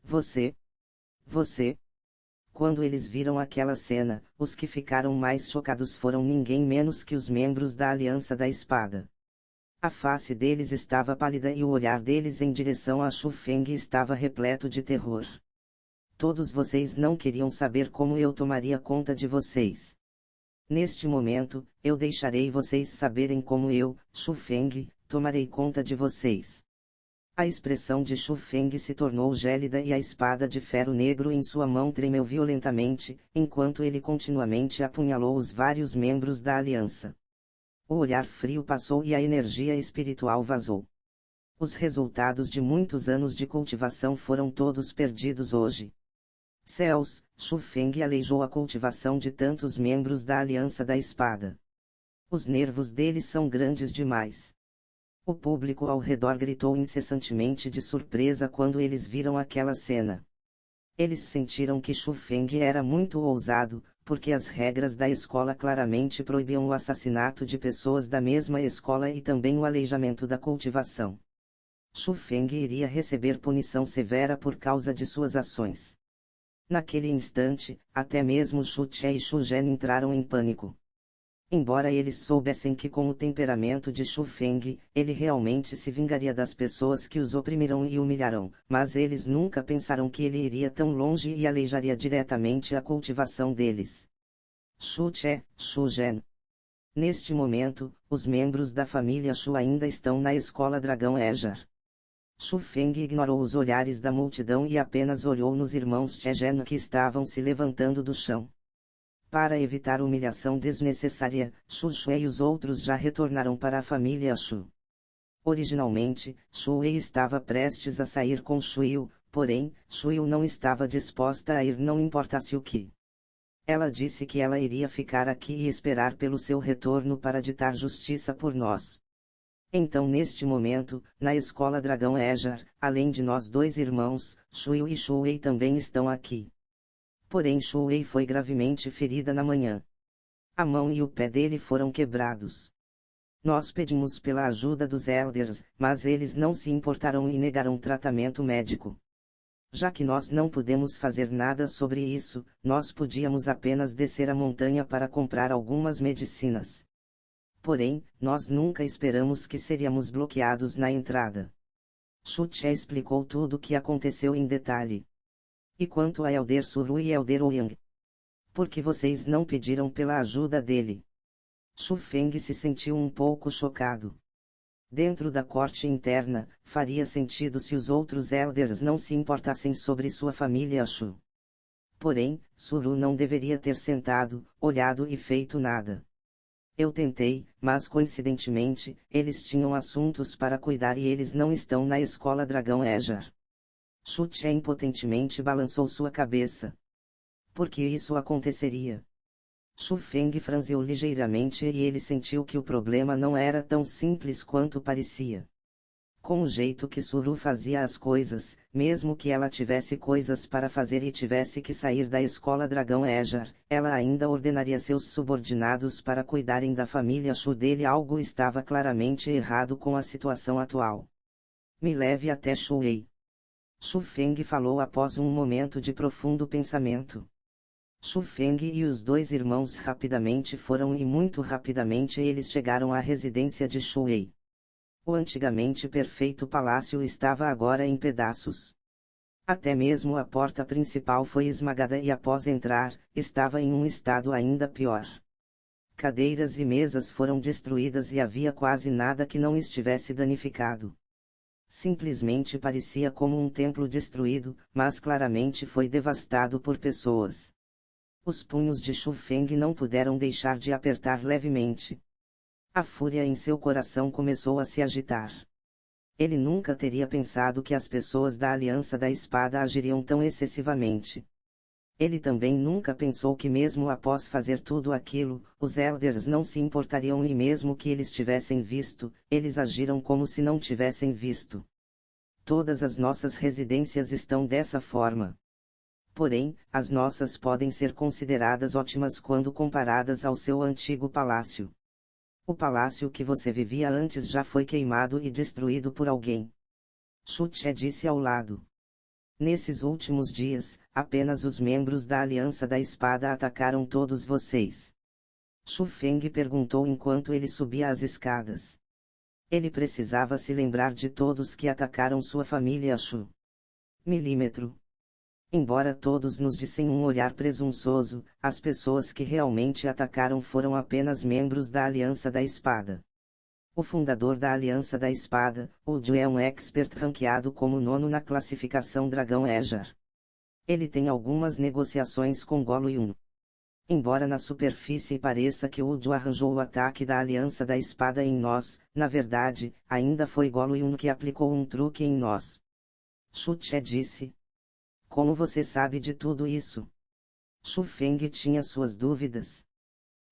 Você. Quando eles viram aquela cena, os que ficaram mais chocados foram ninguém menos que os membros da Aliança da Espada. A face deles estava pálida e o olhar deles em direção a Shu Feng estava repleto de terror. Todos vocês não queriam saber como eu tomaria conta de vocês. Neste momento, eu deixarei vocês saberem como eu, Shu Feng, tomarei conta de vocês. A expressão de Shu Feng se tornou gélida e a espada de ferro negro em sua mão tremeu violentamente, enquanto ele continuamente apunhalou os vários membros da aliança. O olhar frio passou e a energia espiritual vazou. Os resultados de muitos anos de cultivação foram todos perdidos hoje. Céus, Shu Feng aleijou a cultivação de tantos membros da Aliança da Espada. Os nervos deles são grandes demais. O público ao redor gritou incessantemente de surpresa quando eles viram aquela cena. Eles sentiram que Shu Feng era muito ousado, porque as regras da escola claramente proibiam o assassinato de pessoas da mesma escola e também o aleijamento da cultivação. Shu Feng iria receber punição severa por causa de suas ações. Naquele instante, até mesmo Shu Che e Shu Zhen entraram em pânico. Embora eles soubessem que com o temperamento de Shu Feng, ele realmente se vingaria das pessoas que os oprimirão e humilharão, mas eles nunca pensaram que ele iria tão longe e aleijaria diretamente a cultivação deles. Shu Che, Shu Zhen. Neste momento, os membros da família Shu ainda estão na escola Dragão Ejar. Shu Feng ignorou os olhares da multidão e apenas olhou nos irmãos Che Zhen que estavam se levantando do chão. Para evitar humilhação desnecessária, Shu Shui e os outros já retornaram para a família Shu. Originalmente, Shu Wei estava prestes a sair com Shu Yu, porém, Shu Yu não estava disposta a ir não importasse o que. Ela disse que ela iria ficar aqui e esperar pelo seu retorno para ditar justiça por nós. Então neste momento, na escola Dragão Ejar, além de nós 2 irmãos, Shu Yu e Shu Wei também estão aqui. Porém Shu Wei foi gravemente ferida na manhã. A mão e o pé dele foram quebrados. Nós pedimos pela ajuda dos elders, mas eles não se importaram e negaram tratamento médico. Já que nós não pudemos fazer nada sobre isso, nós podíamos apenas descer a montanha para comprar algumas medicinas. Porém, nós nunca esperamos que seríamos bloqueados na entrada. Shu Che explicou tudo o que aconteceu em detalhe. E quanto a Elder Suru e Elder Ouyang? Por que vocês não pediram pela ajuda dele? Shu Feng se sentiu um pouco chocado. Dentro da corte interna, faria sentido se os outros elders não se importassem sobre sua família Shu. Porém, Suru não deveria ter sentado, olhado e feito nada. Eu tentei, mas coincidentemente, eles tinham assuntos para cuidar e eles não estão na escola Dragão Ejar. Shu Che impotentemente balançou sua cabeça. Por que isso aconteceria? Shu Feng franziu ligeiramente e ele sentiu que o problema não era tão simples quanto parecia. Com o jeito que Suru fazia as coisas, mesmo que ela tivesse coisas para fazer e tivesse que sair da escola Dragão Ejar, ela ainda ordenaria seus subordinados para cuidarem da família Shu dele. Algo estava claramente errado com a situação atual. Me leve até Shuei. Shu Feng falou após um momento de profundo pensamento. Shu Feng e os dois irmãos rapidamente foram e muito rapidamente eles chegaram à residência de Shuei. O antigamente perfeito palácio estava agora em pedaços. Até mesmo a porta principal foi esmagada e após entrar, estava em um estado ainda pior. Cadeiras e mesas foram destruídas e havia quase nada que não estivesse danificado. Simplesmente parecia como um templo destruído, mas claramente foi devastado por pessoas. Os punhos de Shu Feng não puderam deixar de apertar levemente. A fúria em seu coração começou a se agitar. Ele nunca teria pensado que as pessoas da Aliança da Espada agiriam tão excessivamente. Ele também nunca pensou que mesmo após fazer tudo aquilo, os Elders não se importariam e mesmo que eles tivessem visto, eles agiram como se não tivessem visto. Todas as nossas residências estão dessa forma. Porém, as nossas podem ser consideradas ótimas quando comparadas ao seu antigo palácio. O palácio que você vivia antes já foi queimado e destruído por alguém. Shu Che disse ao lado. Nesses últimos dias, apenas os membros da Aliança da Espada atacaram todos vocês. Shu Feng perguntou enquanto ele subia as escadas. Ele precisava se lembrar de todos que atacaram sua família Shu. Milímetro. Embora todos nos dissem um olhar presunçoso, as pessoas que realmente atacaram foram apenas membros da Aliança da Espada. O fundador da Aliança da Espada, Uju é um expert ranqueado como 9º na classificação Dragão Ejar. Ele tem algumas negociações com Golo Yun. Embora na superfície pareça que Uju arranjou o ataque da Aliança da Espada em nós, na verdade, ainda foi Golo Yun que aplicou um truque em nós. Shu Che disse. Como você sabe de tudo isso? Shu Feng tinha suas dúvidas.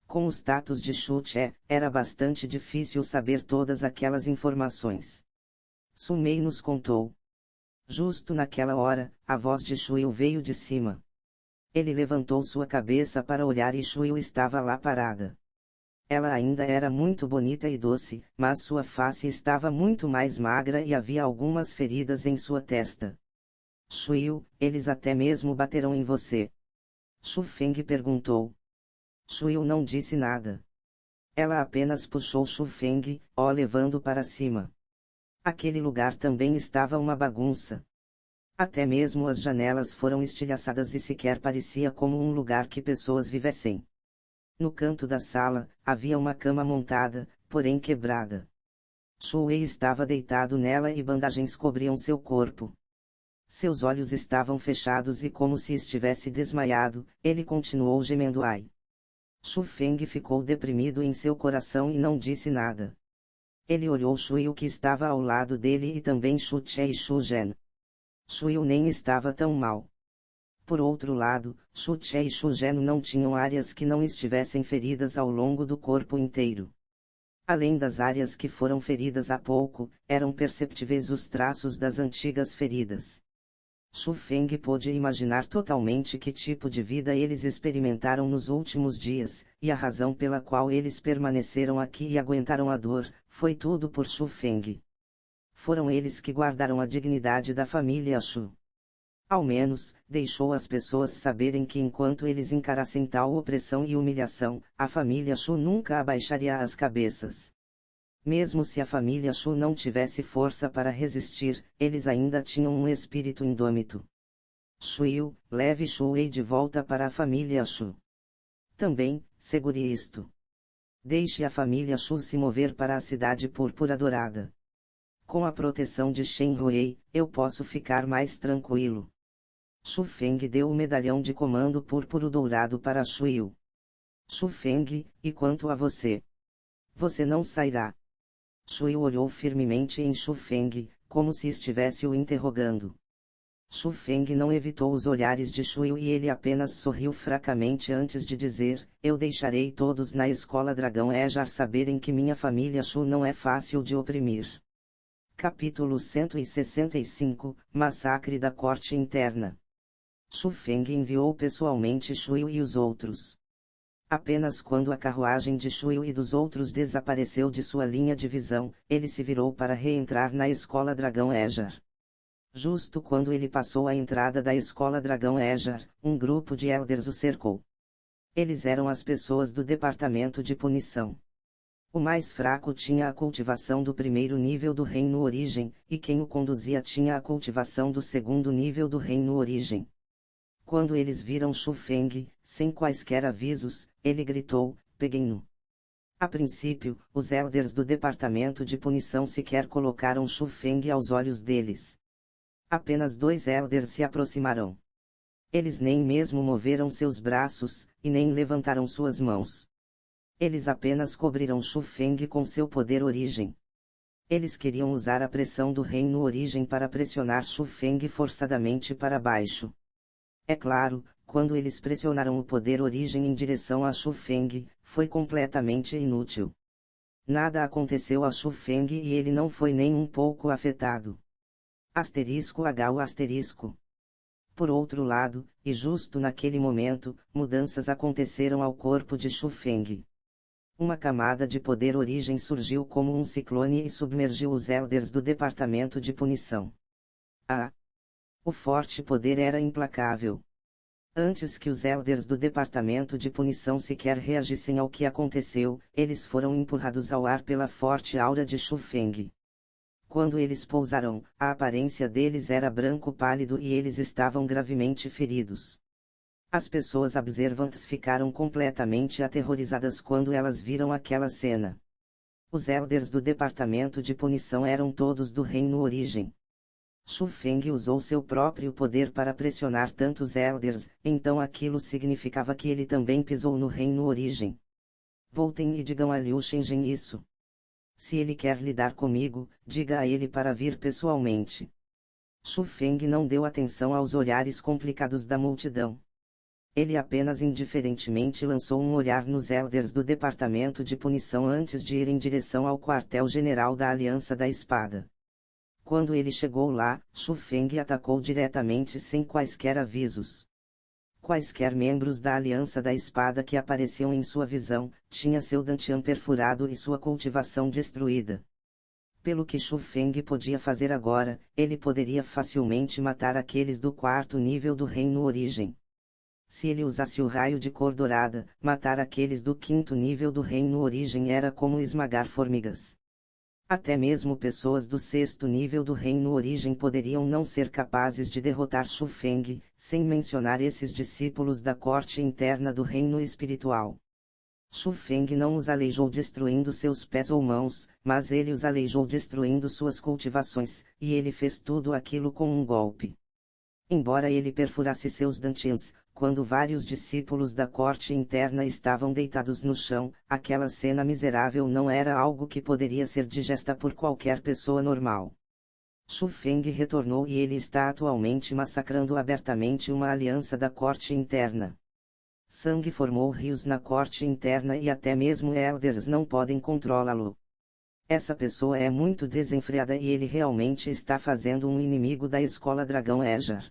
Com o status de Shu Che, era bastante difícil saber todas aquelas informações. Su Mei nos contou. Justo naquela hora, a voz de Shuil veio de cima. Ele levantou sua cabeça para olhar e Shuil estava lá parada. Ela ainda era muito bonita e doce, mas sua face estava muito mais magra e havia algumas feridas em sua testa. Shuil, eles até mesmo bateram em você? Shu Feng perguntou. Shuil não disse nada. Ela apenas puxou Shu Feng, o levando para cima. Aquele lugar também estava uma bagunça. Até mesmo as janelas foram estilhaçadas e sequer parecia como um lugar que pessoas vivessem. No canto da sala, havia uma cama montada, porém quebrada. Shu Wei estava deitado nela e bandagens cobriam seu corpo. Seus olhos estavam fechados e como se estivesse desmaiado, ele continuou gemendo ai. Shu Feng ficou deprimido em seu coração e não disse nada. Ele olhou Shuil que estava ao lado dele e também Shu Che e Shu Zhen. Shuil nem estava tão mal. Por outro lado, Shu Che e Shu Zhen não tinham áreas que não estivessem feridas ao longo do corpo inteiro. Além das áreas que foram feridas há pouco, eram perceptíveis os traços das antigas feridas. Shu Feng pôde imaginar totalmente que tipo de vida eles experimentaram nos últimos dias, e a razão pela qual eles permaneceram aqui e aguentaram a dor, foi tudo por Shu Feng. Foram eles que guardaram a dignidade da família Shu. Ao menos, deixou as pessoas saberem que enquanto eles encarassem tal opressão e humilhação, a família Shu nunca abaixaria as cabeças. Mesmo se a família Shu não tivesse força para resistir, eles ainda tinham um espírito indômito. Shuyu, leve Shuei de volta para a família Shu. Também, segure isto. Deixe a família Shu se mover para a cidade púrpura dourada. Com a proteção de Shen Huei, eu posso ficar mais tranquilo. Shu Feng deu o medalhão de comando púrpuro dourado para Shuyu. Shu Feng, e quanto a você? Você não sairá. Shuyu olhou firmemente em Shu Feng, como se estivesse o interrogando. Shu Feng não evitou os olhares de Shuyu e ele apenas sorriu fracamente antes de dizer: eu deixarei todos na escola Dragão Ejar saberem que minha família Shu não é fácil de oprimir. Capítulo 165, Massacre da Corte Interna. Shu Feng enviou pessoalmente Shuyu e os outros. Apenas quando a carruagem de Shuyu e dos outros desapareceu de sua linha de visão, ele se virou para reentrar na escola Dragão Ejar. Justo quando ele passou a entrada da escola Dragão Ejar, um grupo de elders o cercou. Eles eram as pessoas do departamento de punição. O mais fraco tinha a cultivação do primeiro nível do Reino Origem, e quem o conduzia tinha a cultivação do segundo nível do Reino Origem. Quando eles viram Shu Feng, sem quaisquer avisos, ele gritou: peguem-no. A princípio, os elders do departamento de punição sequer colocaram Shu Feng aos olhos deles. Apenas 2 elders se aproximaram. Eles nem mesmo moveram seus braços, e nem levantaram suas mãos. Eles apenas cobriram Shu Feng com seu poder origem. Eles queriam usar a pressão do Reino Origem para pressionar Shu Feng forçadamente para baixo. É claro, quando eles pressionaram o poder origem em direção a Shu Feng, foi completamente inútil. Nada aconteceu a Shu Feng e ele não foi nem um pouco afetado. Asterisco H o asterisco. Por outro lado, e justo naquele momento, mudanças aconteceram ao corpo de Shu Feng. Uma camada de poder origem surgiu como um ciclone e submergiu os elders do departamento de punição. O forte poder era implacável. Antes que os elders do departamento de punição sequer reagissem ao que aconteceu, eles foram empurrados ao ar pela forte aura de Shu Feng. Quando eles pousaram, a aparência deles era branco pálido e eles estavam gravemente feridos. As pessoas observantes ficaram completamente aterrorizadas quando elas viram aquela cena. Os elders do departamento de punição eram todos do Reino Origem. Shu Feng usou seu próprio poder para pressionar tantos elders, então aquilo significava que ele também pisou no Reino Origem. Voltem e digam a Liu Shenzhen isso. Se ele quer lidar comigo, diga a ele para vir pessoalmente. Shu Feng não deu atenção aos olhares complicados da multidão. Ele apenas indiferentemente lançou um olhar nos elders do departamento de punição antes de ir em direção ao quartel-general da Aliança da Espada. Quando ele chegou lá, Shu Feng atacou diretamente sem quaisquer avisos. Quaisquer membros da Aliança da Espada que apareciam em sua visão, tinha seu dantian perfurado e sua cultivação destruída. Pelo que Shu Feng podia fazer agora, ele poderia facilmente matar aqueles do 4º nível do Reino Origem. Se ele usasse o raio de cor dourada, matar aqueles do 5º nível do Reino Origem era como esmagar formigas. Até mesmo pessoas do 6º nível do Reino Origem poderiam não ser capazes de derrotar Shu Feng, sem mencionar esses discípulos da corte interna do Reino Espiritual. Shu Feng não os aleijou destruindo seus pés ou mãos, mas ele os aleijou destruindo suas cultivações, e ele fez tudo aquilo com um golpe. Embora ele perfurasse seus dantians, quando vários discípulos da corte interna estavam deitados no chão, aquela cena miserável não era algo que poderia ser digesta por qualquer pessoa normal. Shu Feng retornou e ele está atualmente massacrando abertamente uma aliança da corte interna. Sangue formou rios na corte interna e até mesmo elders não podem controlá-lo. Essa pessoa é muito desenfreada e ele realmente está fazendo um inimigo da escola Dragão Ejar.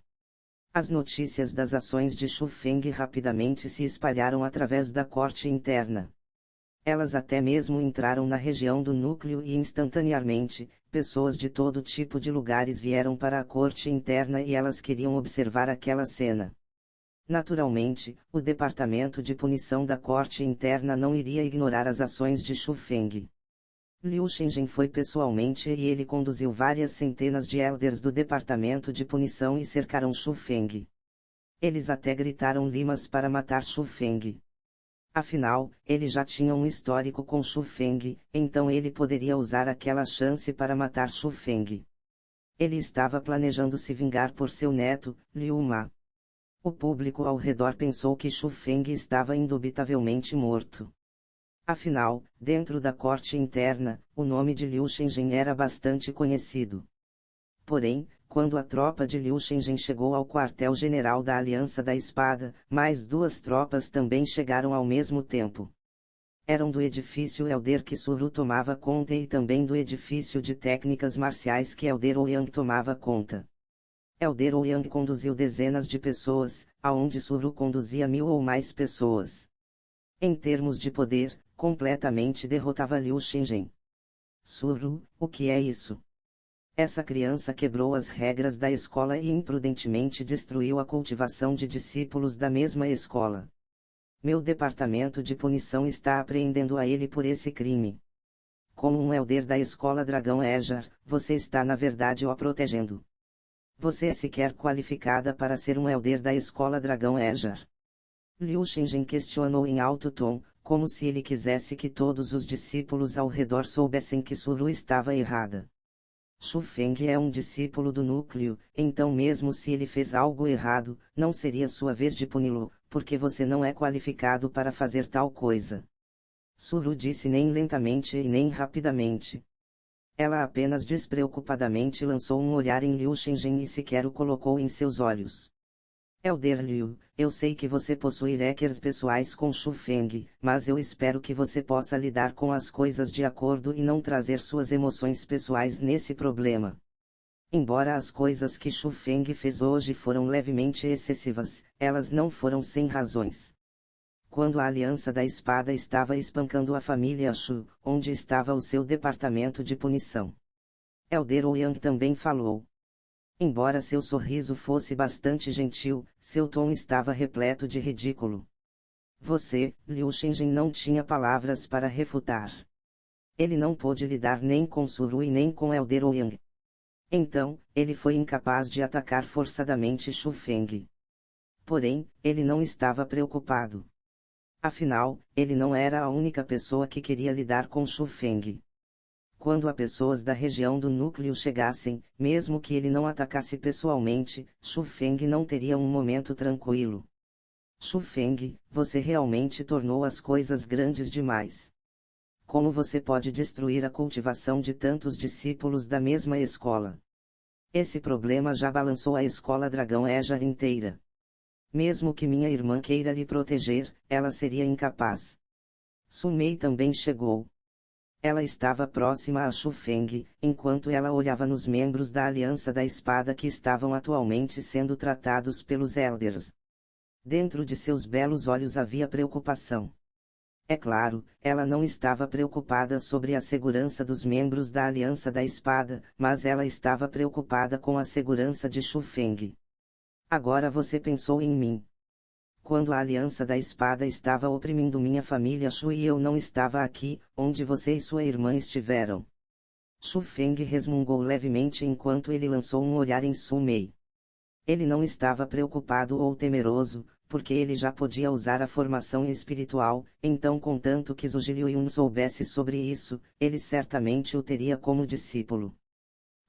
As notícias das ações de Shu Feng rapidamente se espalharam através da corte interna. Elas até mesmo entraram na região do núcleo e instantaneamente, pessoas de todo tipo de lugares vieram para a corte interna e elas queriam observar aquela cena. Naturalmente, o departamento de punição da corte interna não iria ignorar as ações de Shu Feng. Liu Shenzhen foi pessoalmente e ele conduziu várias centenas de elders do departamento de punição e cercaram Shu Feng. Eles até gritaram limas para matar Shu Feng. Afinal, ele já tinha um histórico com Shu Feng, então ele poderia usar aquela chance para matar Shu Feng. Ele estava planejando se vingar por seu neto, Liu Ma. O público ao redor pensou que Shu Feng estava indubitavelmente morto. Afinal, dentro da corte interna, o nome de Liu Shenzhen era bastante conhecido. Porém, quando a tropa de Liu Shenzhen chegou ao quartel-general da Aliança da Espada, mais duas tropas também chegaram ao mesmo tempo. Eram do edifício Elder que Suru tomava conta e também do edifício de técnicas marciais que Elder Ouyang tomava conta. Elder Ouyang conduziu dezenas de pessoas, aonde Suru conduzia 1000 ou mais pessoas. Em termos de poder, completamente derrotava Liu Shenzhen. Suru, o que é isso? Essa criança quebrou as regras da escola e imprudentemente destruiu a cultivação de discípulos da mesma escola. Meu departamento de punição está apreendendo a ele por esse crime. Como um elder da escola Dragão Ejar, você está na verdade o protegendo. Você é sequer qualificada para ser um elder da escola Dragão Ejar. Liu Shenzhen questionou em alto tom, como se ele quisesse que todos os discípulos ao redor soubessem que Suru estava errada. Shu Feng é um discípulo do núcleo, então mesmo se ele fez algo errado, não seria sua vez de puni-lo, porque você não é qualificado para fazer tal coisa. Suru disse nem lentamente e nem rapidamente. Ela apenas despreocupadamente lançou um olhar em Liu Shenzhen e sequer o colocou em seus olhos. Elder Liu, eu sei que você possui hackers pessoais com Shu Feng, mas eu espero que você possa lidar com as coisas de acordo e não trazer suas emoções pessoais nesse problema. Embora as coisas que Shu Feng fez hoje foram levemente excessivas, elas não foram sem razões. Quando a Aliança da Espada estava espancando a família Shu, onde estava o seu departamento de punição? Elder Ouyang também falou. Embora seu sorriso fosse bastante gentil, seu tom estava repleto de ridículo. Você, Liu Shenzhen, não tinha palavras para refutar. Ele não pôde lidar nem com Suru e nem com Elder Ouyang. Então, ele foi incapaz de atacar forçadamente Shu Feng. Porém, ele não estava preocupado. Afinal, ele não era a única pessoa que queria lidar com Shu Feng. Quando as pessoas da região do núcleo chegassem, mesmo que ele não atacasse pessoalmente, Shu Feng não teria um momento tranquilo. Shu Feng, você realmente tornou as coisas grandes demais. Como você pode destruir a cultivação de tantos discípulos da mesma escola? Esse problema já balançou a escola Dragão Ejar inteira. Mesmo que minha irmã queira lhe proteger, ela seria incapaz. Su Mei também chegou. Ela estava próxima a Shu Feng, enquanto ela olhava nos membros da Aliança da Espada que estavam atualmente sendo tratados pelos Elders. Dentro de seus belos olhos havia preocupação. É claro, ela não estava preocupada sobre a segurança dos membros da Aliança da Espada, mas ela estava preocupada com a segurança de Shu Feng. Agora você pensou em mim. Quando a Aliança da Espada estava oprimindo minha família Shu e eu não estava aqui, onde você e sua irmã estiveram. Shu Feng resmungou levemente enquanto ele lançou um olhar em Su Mei. Ele não estava preocupado ou temeroso, porque ele já podia usar a formação espiritual, então contanto que Zhu Liuyun soubesse sobre isso, ele certamente o teria como discípulo.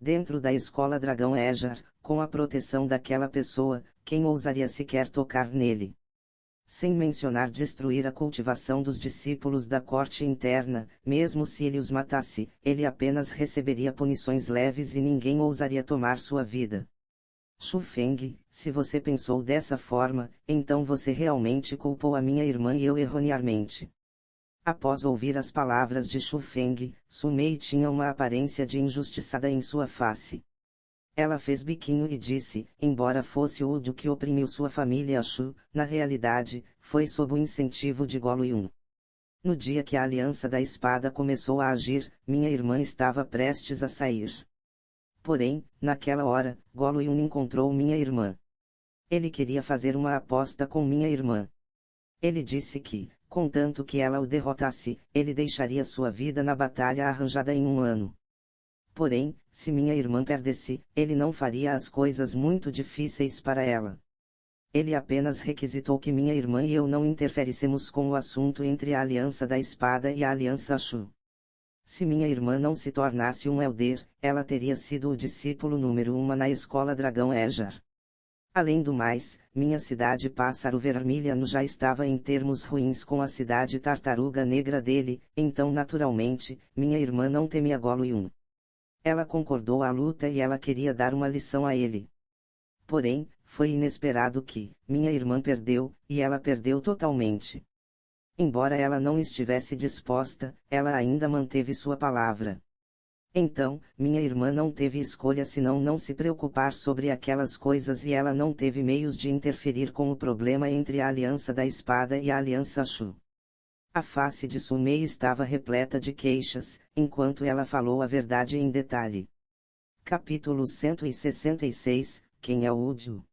Dentro da escola Dragão Ejar, com a proteção daquela pessoa, quem ousaria sequer tocar nele? Sem mencionar destruir a cultivação dos discípulos da corte interna, mesmo se ele os matasse, ele apenas receberia punições leves e ninguém ousaria tomar sua vida. Shu Feng, se você pensou dessa forma, então você realmente culpou a minha irmã e eu erroneamente. Após ouvir as palavras de Shu Feng, Su Mei tinha uma aparência de injustiçada em sua face. Ela fez biquinho e disse, embora fosse o Udo que oprimiu sua família Shu, na realidade, foi sob o incentivo de Goluyun. No dia que a Aliança da Espada começou a agir, minha irmã estava prestes a sair. Porém, naquela hora, Goluyun encontrou minha irmã. Ele queria fazer uma aposta com minha irmã. Ele disse que, Contanto que ela o derrotasse, ele deixaria sua vida na batalha arranjada em 1 ano. Porém, se minha irmã perdesse, ele não faria as coisas muito difíceis para ela. Ele apenas requisitou que minha irmã e eu não interferíssemos com o assunto entre a Aliança da Espada e a Aliança Shu. Se minha irmã não se tornasse um Elder, ela teria sido o discípulo número 1 na Escola Dragão Ejar. Além do mais, minha cidade Pássaro Vermiliano já estava em termos ruins com a cidade Tartaruga Negra dele, então naturalmente, minha irmã não temia Golo-yun. Ela concordou à luta e ela queria dar uma lição a ele. Porém, foi inesperado que, minha irmã perdeu, e ela perdeu totalmente. Embora ela não estivesse disposta, ela ainda manteve sua palavra. Então, minha irmã não teve escolha senão não se preocupar sobre aquelas coisas e ela não teve meios de interferir com o problema entre a Aliança da Espada e a Aliança Shu. A face de Sumei estava repleta de queixas, enquanto ela falou a verdade em detalhe. Capítulo 166, Quem é o Udio?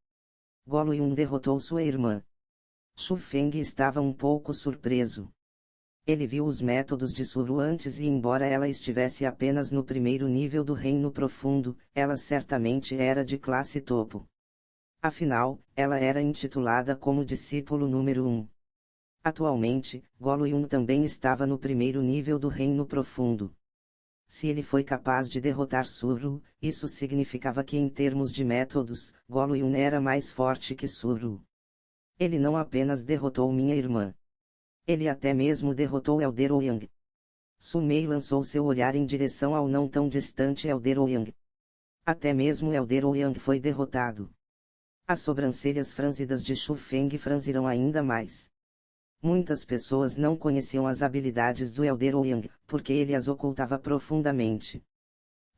Golo-yun derrotou sua irmã. Shu Feng estava um pouco surpreso. Ele viu os métodos de Suru antes e embora ela estivesse apenas no primeiro nível do Reino Profundo, ela certamente era de classe topo. Afinal, ela era intitulada como discípulo número 1. Atualmente, Golo-yun também estava no primeiro nível do Reino Profundo. Se ele foi capaz de derrotar Suru, isso significava que em termos de métodos, Golo-yun era mais forte que Suru. Ele não apenas derrotou minha irmã. Ele até mesmo derrotou Elder Ouyang. Sumei lançou seu olhar em direção ao não tão distante Elder Ouyang. Até mesmo Elder Ouyang foi derrotado. As sobrancelhas franzidas de Shu Feng franziram ainda mais. Muitas pessoas não conheciam as habilidades do Elder Ouyang, porque ele as ocultava profundamente.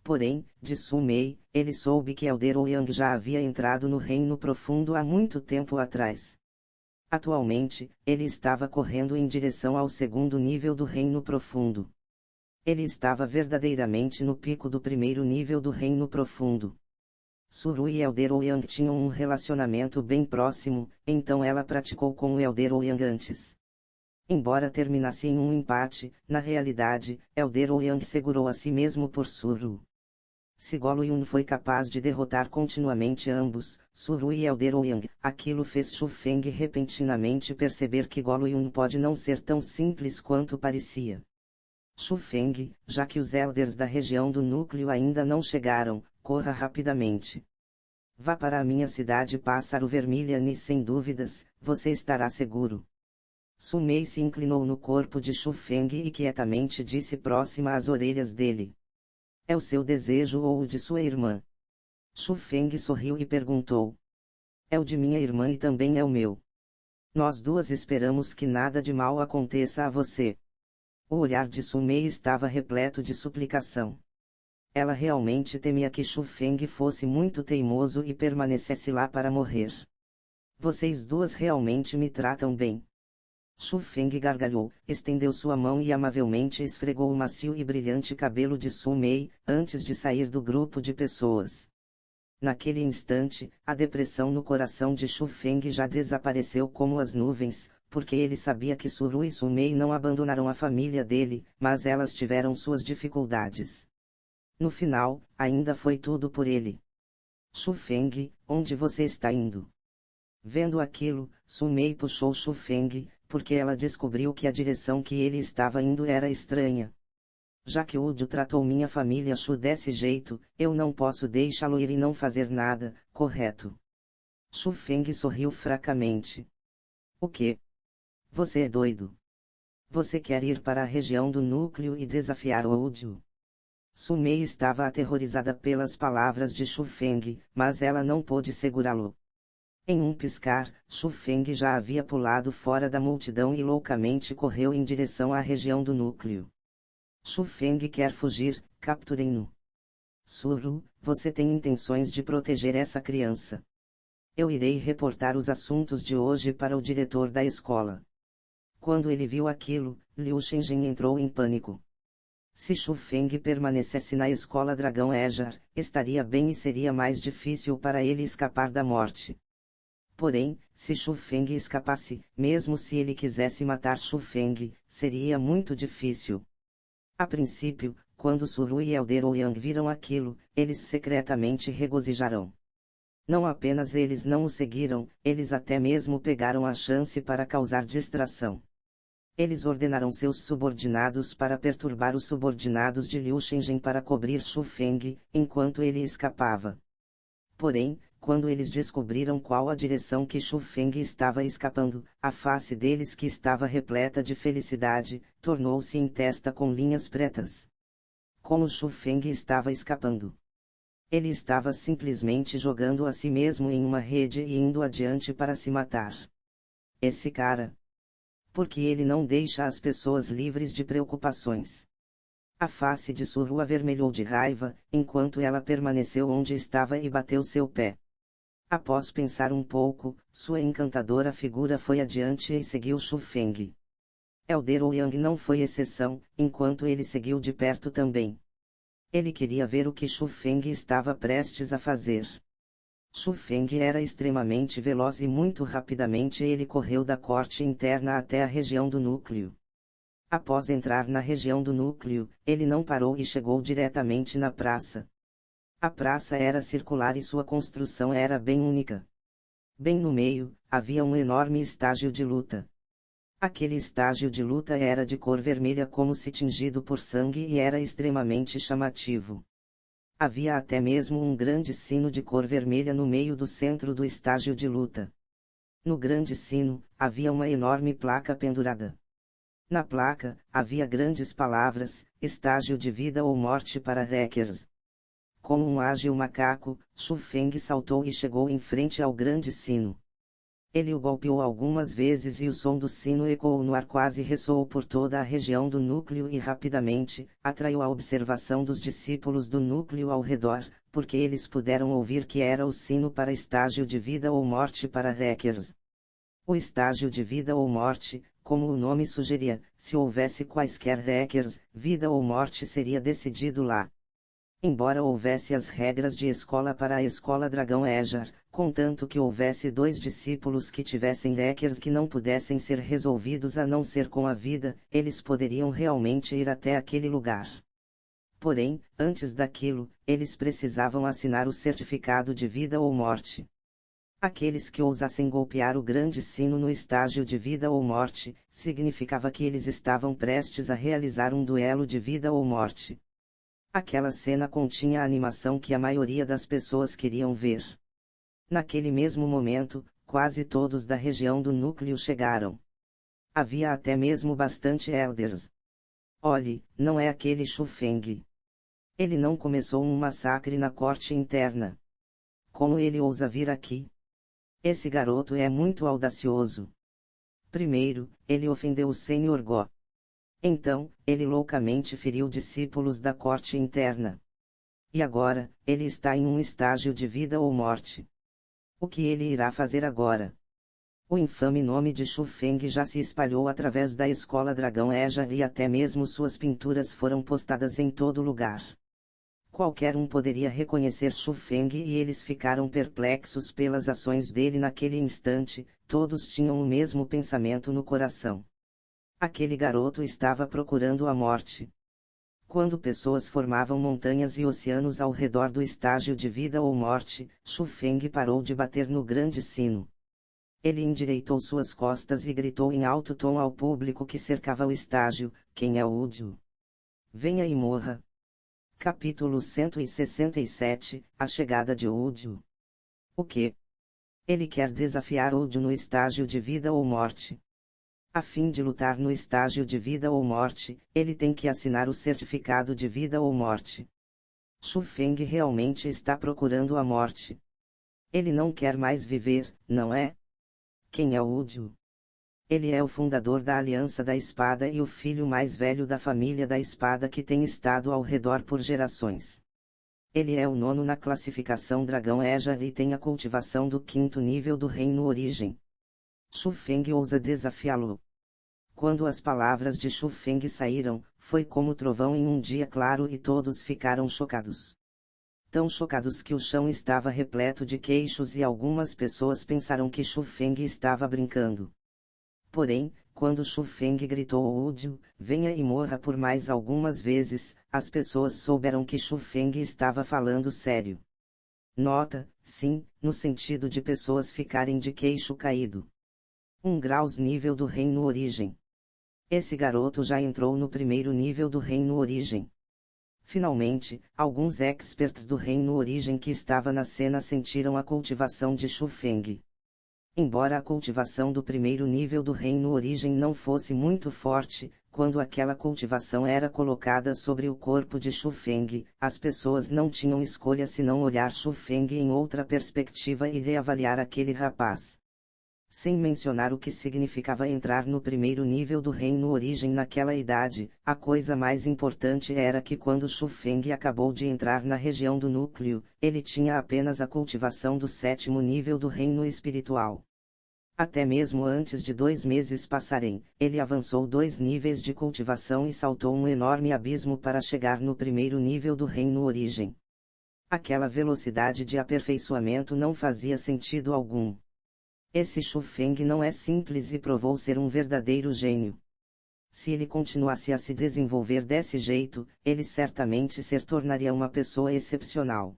Porém, de Sumei, ele soube que Elder Ouyang já havia entrado no Reino Profundo há muito tempo atrás. Atualmente, ele estava correndo em direção ao segundo nível do Reino Profundo. Ele estava verdadeiramente no pico do primeiro nível do Reino Profundo. Suru e Elder Ouyang tinham um relacionamento bem próximo, então ela praticou com o Elder Ouyang antes. Embora terminasse em um empate, na realidade, Elder Ouyang segurou a si mesmo por Suru. Se Golo-yun foi capaz de derrotar continuamente ambos, Suru e Elder Ouyang, aquilo fez Shu Feng repentinamente perceber que Golo-yun pode não ser tão simples quanto parecia. Shu Feng, já que os Elders da região do núcleo ainda não chegaram, corra rapidamente. Vá para a minha cidade Pássaro Vermiliano e sem dúvidas, você estará seguro. Sumei se inclinou no corpo de Shu Feng e quietamente disse próxima às orelhas dele. É o seu desejo ou o de sua irmã? Shu Feng sorriu e perguntou. É o de minha irmã e também é o meu. Nós duas esperamos que nada de mal aconteça a você. O olhar de Sumei estava repleto de suplicação. Ela realmente temia que Shu Feng fosse muito teimoso e permanecesse lá para morrer. Vocês duas realmente me tratam bem. Shu Feng gargalhou, estendeu sua mão e amavelmente esfregou o macio e brilhante cabelo de Sumei, antes de sair do grupo de pessoas. Naquele instante, a depressão no coração de Shu Feng já desapareceu como as nuvens, porque ele sabia que Suru e Sumei não abandonaram a família dele, mas elas tiveram suas dificuldades. No final, ainda foi tudo por ele. Shu Feng, onde você está indo? Vendo aquilo, Sumei puxou Shu Feng, porque ela descobriu que a direção que ele estava indo era estranha. Já que Udio tratou minha família Shu desse jeito, eu não posso deixá-lo ir e não fazer nada, correto? Shu Feng sorriu fracamente. O quê? Você é doido? Você quer ir para a região do núcleo e desafiar o Udio? Sumei estava aterrorizada pelas palavras de Shu Feng, mas ela não pôde segurá-lo. Em um piscar, Shu Feng já havia pulado fora da multidão e loucamente correu em direção à região do núcleo. Shu Feng quer fugir, capturem-no. Suru, você tem intenções de proteger essa criança. Eu irei reportar os assuntos de hoje para o diretor da escola. Quando ele viu aquilo, Liu Shenjin entrou em pânico. Se Shu Feng permanecesse na escola Dragão Ejar, estaria bem e seria mais difícil para ele escapar da morte. Porém, se Shu Feng escapasse, mesmo se ele quisesse matar Shu Feng, seria muito difícil. A princípio, quando Suru e Elder Ouyang viram aquilo, eles secretamente regozijarão. Não apenas eles não o seguiram, eles até mesmo pegaram a chance para causar distração. Eles ordenaram seus subordinados para perturbar os subordinados de Liu Shenzhen para cobrir Shu Feng, enquanto ele escapava. Porém, quando eles descobriram qual a direção que Shu Feng estava escapando, a face deles, que estava repleta de felicidade, tornou-se em testa com linhas pretas. Como Shu Feng estava escapando? Ele estava simplesmente jogando a si mesmo em uma rede e indo adiante para se matar. Esse cara. Porque ele não deixa as pessoas livres de preocupações. A face de Suru avermelhou de raiva, enquanto ela permaneceu onde estava e bateu seu pé. Após pensar um pouco, sua encantadora figura foi adiante e seguiu Shu Feng. Elder Ouyang não foi exceção, enquanto ele seguiu de perto também. Ele queria ver o que Shu Feng estava prestes a fazer. Shu Feng era extremamente veloz e muito rapidamente ele correu da corte interna até a região do núcleo. Após entrar na região do núcleo, ele não parou e chegou diretamente na praça. A praça era circular e sua construção era bem única. Bem no meio, havia um enorme estágio de luta. Aquele estágio de luta era de cor vermelha como se tingido por sangue e era extremamente chamativo. Havia até mesmo um grande sino de cor vermelha no meio do centro do estágio de luta. No grande sino, havia uma enorme placa pendurada. Na placa, havia grandes palavras: estágio de vida ou morte para Wreckers. Como um ágil macaco, Shu Feng saltou e chegou em frente ao grande sino. Ele o golpeou algumas vezes e o som do sino ecoou no ar, quase ressoou por toda a região do núcleo e rapidamente, atraiu a observação dos discípulos do núcleo ao redor, porque eles puderam ouvir que era o sino para estágio de vida ou morte para Wreckers. O estágio de vida ou morte, como o nome sugeria, se houvesse quaisquer Wreckers, vida ou morte seria decidido lá. Embora houvesse as regras de escola para a escola Dragão Ejar, contanto que houvesse 2 discípulos que tivessem Wreckers que não pudessem ser resolvidos a não ser com a vida, eles poderiam realmente ir até aquele lugar. Porém, antes daquilo, eles precisavam assinar o certificado de vida ou morte. Aqueles que ousassem golpear o grande sino no estágio de vida ou morte, significava que eles estavam prestes a realizar um duelo de vida ou morte. Aquela cena continha a animação que a maioria das pessoas queriam ver. Naquele mesmo momento, quase todos da região do núcleo chegaram. Havia até mesmo bastante elders. Olhe, não é aquele Shu Feng. Ele não começou um massacre na corte interna. Como ele ousa vir aqui? Esse garoto é muito audacioso. Primeiro, ele ofendeu o Senhor Go. Então, ele loucamente feriu discípulos da corte interna. E agora, ele está em um estágio de vida ou morte. O que ele irá fazer agora? O infame nome de Shu Feng já se espalhou através da escola Dragão Ejar e até mesmo suas pinturas foram postadas em todo lugar. Qualquer um poderia reconhecer Shu Feng e eles ficaram perplexos pelas ações dele naquele instante, todos tinham o mesmo pensamento no coração. Aquele garoto estava procurando a morte. Quando pessoas formavam montanhas e oceanos ao redor do estágio de vida ou morte, Shu Feng parou de bater no grande sino. Ele endireitou suas costas e gritou em alto tom ao público que cercava o estágio: quem é Udio? Venha e morra. Capítulo 167, A chegada de Udio. O que? Ele quer desafiar Udio no estágio de vida ou morte. A fim de lutar no estágio de vida ou morte, ele tem que assinar o certificado de vida ou morte. Shu Feng realmente está procurando a morte. Ele não quer mais viver, não é? Quem é Udio? Ele é o fundador da Aliança da Espada e o filho mais velho da família da Espada que tem estado ao redor por gerações. Ele é o 9º na classificação Dragão Ejar e tem a cultivação do 5º nível do Reino Origem. Shu Feng ousa desafiá-lo. Quando as palavras de Shu Feng saíram, foi como trovão em um dia claro e todos ficaram chocados. tão chocados que o chão estava repleto de queixos e algumas pessoas pensaram que Xu Feng estava brincando. Porém, quando Xu Feng gritou ao Udio, venha e morra por mais algumas vezes, as pessoas souberam que Xu Feng estava falando sério. Nota, sim, no sentido de pessoas ficarem de queixo caído. 1 graus nível do reino origem. Esse garoto já entrou no primeiro nível do reino origem. Finalmente, alguns experts do reino origem que estava na cena sentiram a cultivação de Xu Feng. Embora a cultivação do primeiro nível do reino origem não fosse muito forte, quando aquela cultivação era colocada sobre o corpo de Xu Feng, as pessoas não tinham escolha senão olhar Xu Feng em outra perspectiva e reavaliar aquele rapaz. Sem mencionar o que significava entrar no primeiro nível do reino origem naquela idade, a coisa mais importante era que quando Xu Feng acabou de entrar na região do núcleo, ele tinha apenas a cultivação do 7º nível do reino espiritual. Até mesmo antes de 2 meses passarem, ele avançou 2 níveis de cultivação e saltou um enorme abismo para chegar no primeiro nível do reino origem. Aquela velocidade de aperfeiçoamento não fazia sentido algum. Esse Xu Feng não é simples e provou ser um verdadeiro gênio. Se ele continuasse a se desenvolver desse jeito, ele certamente se tornaria uma pessoa excepcional.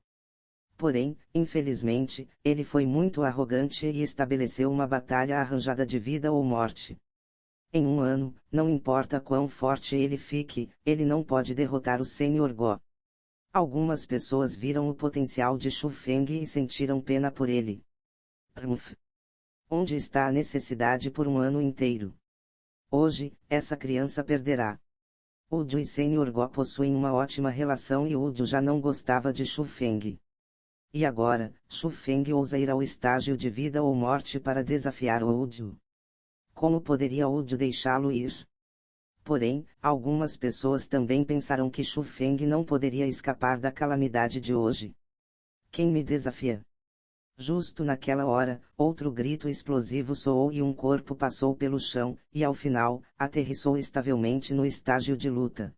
Porém, infelizmente, ele foi muito arrogante e estabeleceu uma batalha arranjada de vida ou morte. Em 1 ano, não importa quão forte ele fique, ele não pode derrotar o Sr. Go. Algumas pessoas viram o potencial de Xu Feng e sentiram pena por ele. Onde está a necessidade por 1 ano inteiro? Hoje, essa criança perderá. Udio e Sr. Go possuem uma ótima relação e Udio já não gostava de Xu Feng. E agora, Xu Feng ousa ir ao estágio de vida ou morte para desafiar o Udio. Como poderia Udio deixá-lo ir? Porém, algumas pessoas também pensaram que Xu Feng não poderia escapar da calamidade de hoje. Quem me desafia? Justo naquela hora, outro grito explosivo soou e um corpo passou pelo chão, e ao final, aterrissou estavelmente no estágio de luta.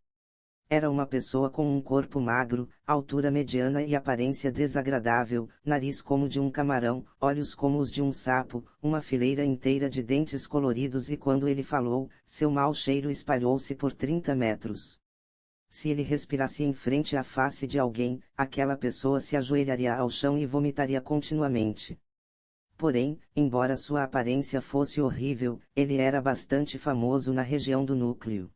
Era uma pessoa com um corpo magro, altura mediana e aparência desagradável, nariz como de um camarão, olhos como os de um sapo, uma fileira inteira de dentes coloridos e quando ele falou, seu mau cheiro espalhou-se por 30 metros. Se ele respirasse em frente à face de alguém, aquela pessoa se ajoelharia ao chão e vomitaria continuamente. Porém, embora sua aparência fosse horrível, ele era bastante famoso na região do núcleo.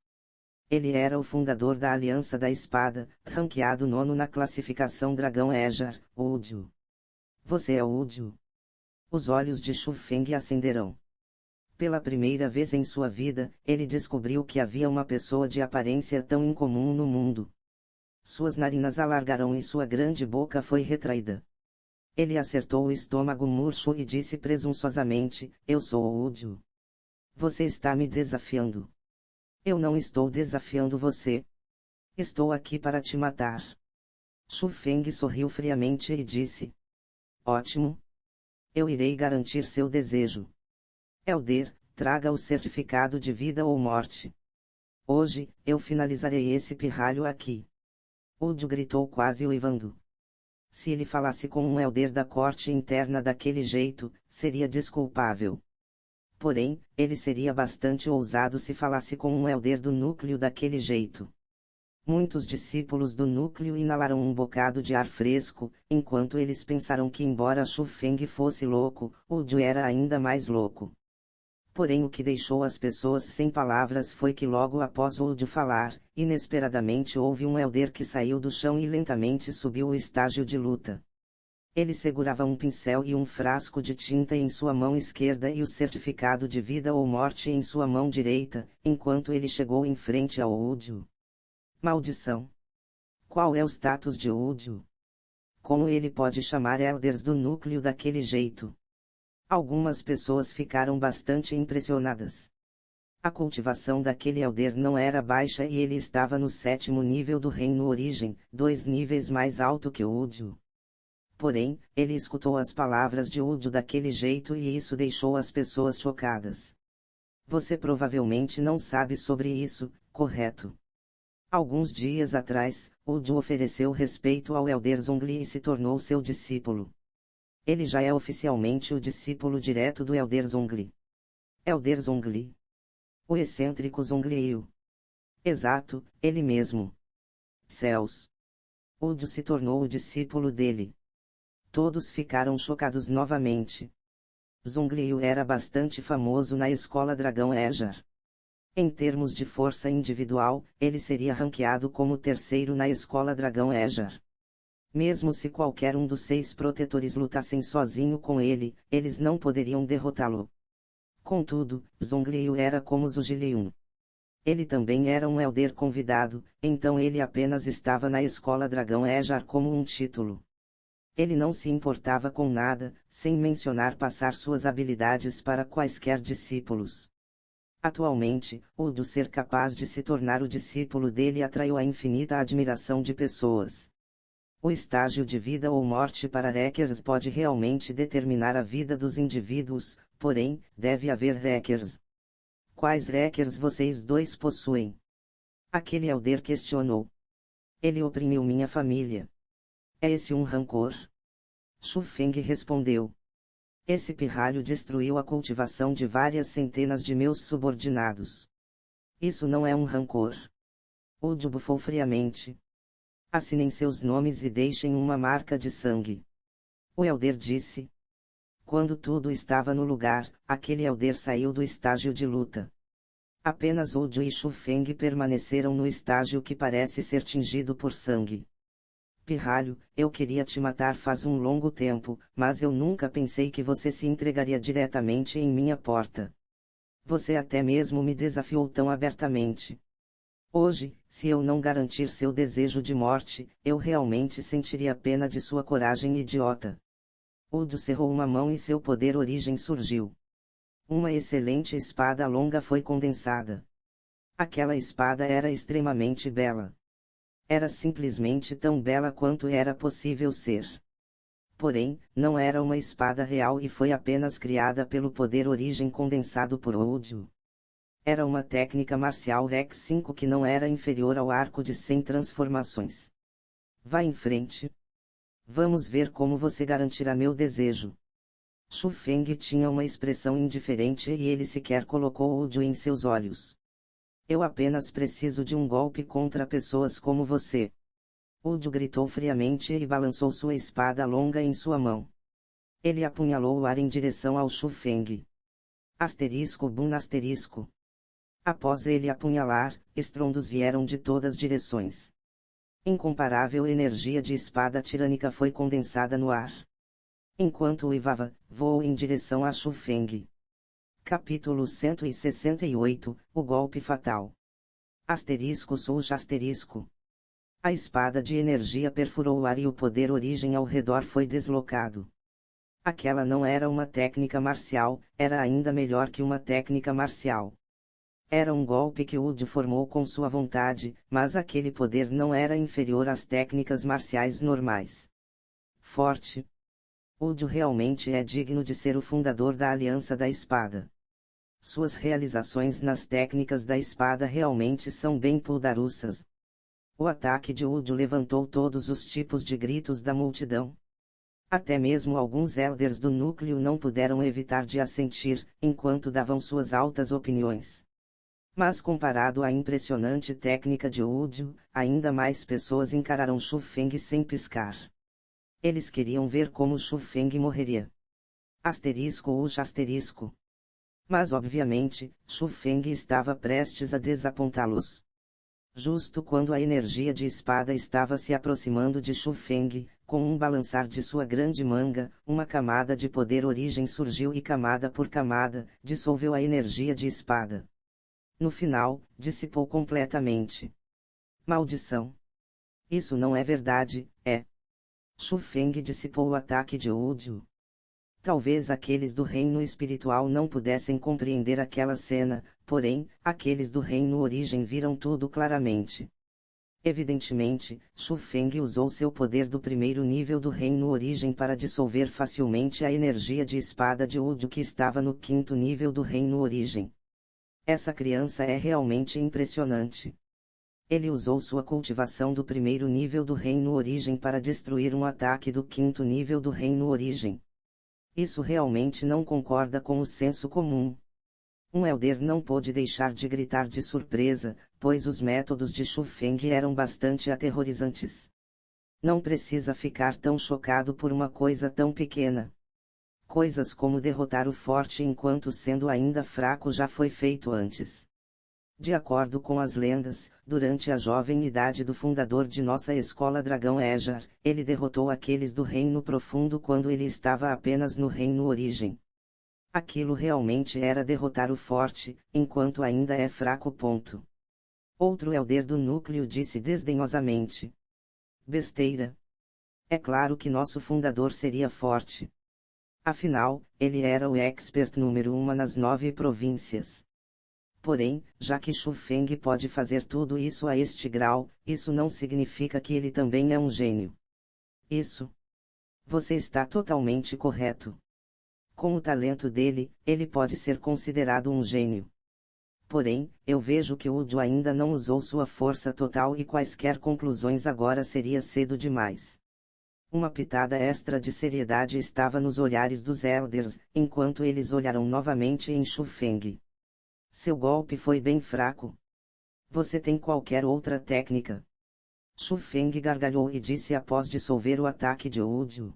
Ele era o fundador da Aliança da Espada, ranqueado 9º na classificação Dragão Ejar, Udio. Você é Udio? Os olhos de Xu Feng acenderão. Pela primeira vez em sua vida, ele descobriu que havia uma pessoa de aparência tão incomum no mundo. Suas narinas alargaram e sua grande boca foi retraída. Ele acertou o estômago murcho e disse presunçosamente, eu sou o Udio. Você está me desafiando. Eu não estou desafiando você. Estou aqui para te matar. Xu Feng sorriu friamente e disse. Ótimo. Eu irei garantir seu desejo. Elder, traga o certificado de vida ou morte. Hoje, eu finalizarei esse pirralho aqui. Udio gritou quase uivando. Se ele falasse com um elder da corte interna daquele jeito, seria desculpável. Porém, ele seria bastante ousado se falasse com um elder do núcleo daquele jeito. Muitos discípulos do núcleo inalaram um bocado de ar fresco, enquanto eles pensaram que embora Xu Feng fosse louco, Udio era ainda mais louco. Porém o que deixou as pessoas sem palavras foi que logo após Udio falar, inesperadamente houve um elder que saiu do chão e lentamente subiu o estágio de luta. Ele segurava um pincel e um frasco de tinta em sua mão esquerda e o certificado de vida ou morte em sua mão direita, enquanto ele chegou em frente ao Udio. Maldição! Qual é o status de Udio? Como ele pode chamar elders do núcleo daquele jeito? Algumas pessoas ficaram bastante impressionadas. A cultivação daquele elder não era baixa e ele estava no 7º nível do reino origem, 2 níveis mais alto que Udio. Porém, ele escutou as palavras de Udio daquele jeito e isso deixou as pessoas chocadas. Você provavelmente não sabe sobre isso, correto? Alguns dias atrás, Uju ofereceu respeito ao Elder Zhongli e se tornou seu discípulo. Ele já é oficialmente o discípulo direto do Elder Zhongli. Elder Zhongli. O excêntrico Zhongliu. Exato, ele mesmo. Céus. Uju se tornou o discípulo dele. Todos ficaram chocados novamente. Zhongliu era bastante famoso na escola Dragão Ejar. Em termos de força individual, ele seria ranqueado como terceiro na escola Dragão Ejar. Mesmo se qualquer um dos 6 protetores lutassem sozinho com ele, eles não poderiam derrotá-lo. Contudo, Zhongliu era como Zhuge. Ele também era um elder convidado, então ele apenas estava na escola Dragão Ejar como um título. Ele não se importava com nada, sem mencionar passar suas habilidades para quaisquer discípulos. Atualmente, o do ser capaz de se tornar o discípulo dele atraiu a infinita admiração de pessoas. O estágio de vida ou morte para Wreckers pode realmente determinar a vida dos indivíduos, porém, deve haver Wreckers. Quais Wreckers vocês dois possuem? Aquele elder questionou. Ele oprimiu minha família. É esse um rancor? Shu Feng respondeu. Esse pirralho destruiu a cultivação de várias centenas de meus subordinados. Isso não é um rancor. Uju bufou friamente. Assinem seus nomes e deixem uma marca de sangue. O elder disse. Quando tudo estava no lugar, aquele elder saiu do estágio de luta. Apenas Uju e Shu Feng permaneceram no estágio que parece ser tingido por sangue. Pirralho, eu queria te matar faz um longo tempo, mas eu nunca pensei que você se entregaria diretamente em minha porta. Você até mesmo me desafiou tão abertamente. Hoje, se eu não garantir seu desejo de morte, eu realmente sentiria pena de sua coragem idiota. Uju cerrou uma mão e seu poder origem surgiu. Uma excelente espada longa foi condensada. Aquela espada era extremamente bela. Era simplesmente tão bela quanto era possível ser. Porém, não era uma espada real e foi apenas criada pelo poder origem condensado por Uju. Era uma técnica marcial Rex 5 que não era inferior ao arco de 100 transformações. Vá em frente. Vamos ver como você garantirá meu desejo. Shu Feng tinha uma expressão indiferente e ele sequer colocou Uju em seus olhos. Eu apenas preciso de um golpe contra pessoas como você. Uju gritou friamente e balançou sua espada longa em sua mão. Ele apunhalou o ar em direção ao Shu Feng. Asterisco bum asterisco. Após ele apunhalar, estrondos vieram de todas direções. Incomparável energia de espada tirânica foi condensada no ar. Enquanto uivava, voou em direção a Shu Feng. Capítulo 168, O Golpe Fatal. Asterisco suja asterisco. A espada de energia perfurou o ar e o poder origem ao redor foi deslocado. Aquela não era uma técnica marcial, era ainda melhor que uma técnica marcial. Era um golpe que Uju formou com sua vontade, mas aquele poder não era inferior às técnicas marciais normais. Forte. Uju realmente é digno de ser o fundador da Aliança da Espada. Suas realizações nas técnicas da espada realmente são bem poderosas. O ataque de Uju levantou todos os tipos de gritos da multidão. Até mesmo alguns elders do núcleo não puderam evitar de assentir, enquanto davam suas altas opiniões. Mas comparado à impressionante técnica de Uju, ainda mais pessoas encararam Shu Feng sem piscar. Eles queriam ver como Shu Feng morreria. Asterisco Uja asterisco. Mas obviamente, Shu Feng estava prestes a desapontá-los. Justo quando a energia de espada estava se aproximando de Shu Feng, com um balançar de sua grande manga, uma camada de poder origem surgiu e camada por camada, dissolveu a energia de espada. No final, dissipou completamente. Maldição! Isso não é verdade, é? Shu Feng dissipou o ataque de Uju. Talvez aqueles do reino espiritual não pudessem compreender aquela cena, porém, aqueles do reino origem viram tudo claramente. Evidentemente, Shu Feng usou seu poder do primeiro nível do reino origem para dissolver facilmente a energia de espada de Uju que estava no quinto nível do reino origem. Essa criança é realmente impressionante. Ele usou sua cultivação do primeiro nível do Reino Origem para destruir um ataque do quinto nível do Reino Origem. Isso realmente não concorda com o senso comum. Um Elder não pôde deixar de gritar de surpresa, pois os métodos de Shu Feng eram bastante aterrorizantes. Não precisa ficar tão chocado por uma coisa tão pequena. Coisas como derrotar o forte enquanto sendo ainda fraco já foi feito antes. De acordo com as lendas, durante a jovem idade do fundador de nossa escola Dragão Ejar, ele derrotou aqueles do Reino Profundo quando ele estava apenas no Reino Origem. Aquilo realmente era derrotar o forte, enquanto ainda é fraco. Outro Elder do núcleo disse desdenhosamente. Besteira. É claro que nosso fundador seria forte. Afinal, ele era o expert número 1 nas 9 províncias. Porém, já que Shu Feng pode fazer tudo isso a este grau, isso não significa que ele também é um gênio. Isso. Você está totalmente correto. Com o talento dele, ele pode ser considerado um gênio. Porém, eu vejo que Udio ainda não usou sua força total e quaisquer conclusões agora seria cedo demais. Uma pitada extra de seriedade estava nos olhares dos Elders, enquanto eles olharam novamente em Shu Feng. Seu golpe foi bem fraco. Você tem qualquer outra técnica? Shu Feng gargalhou e disse após dissolver o ataque de Udio.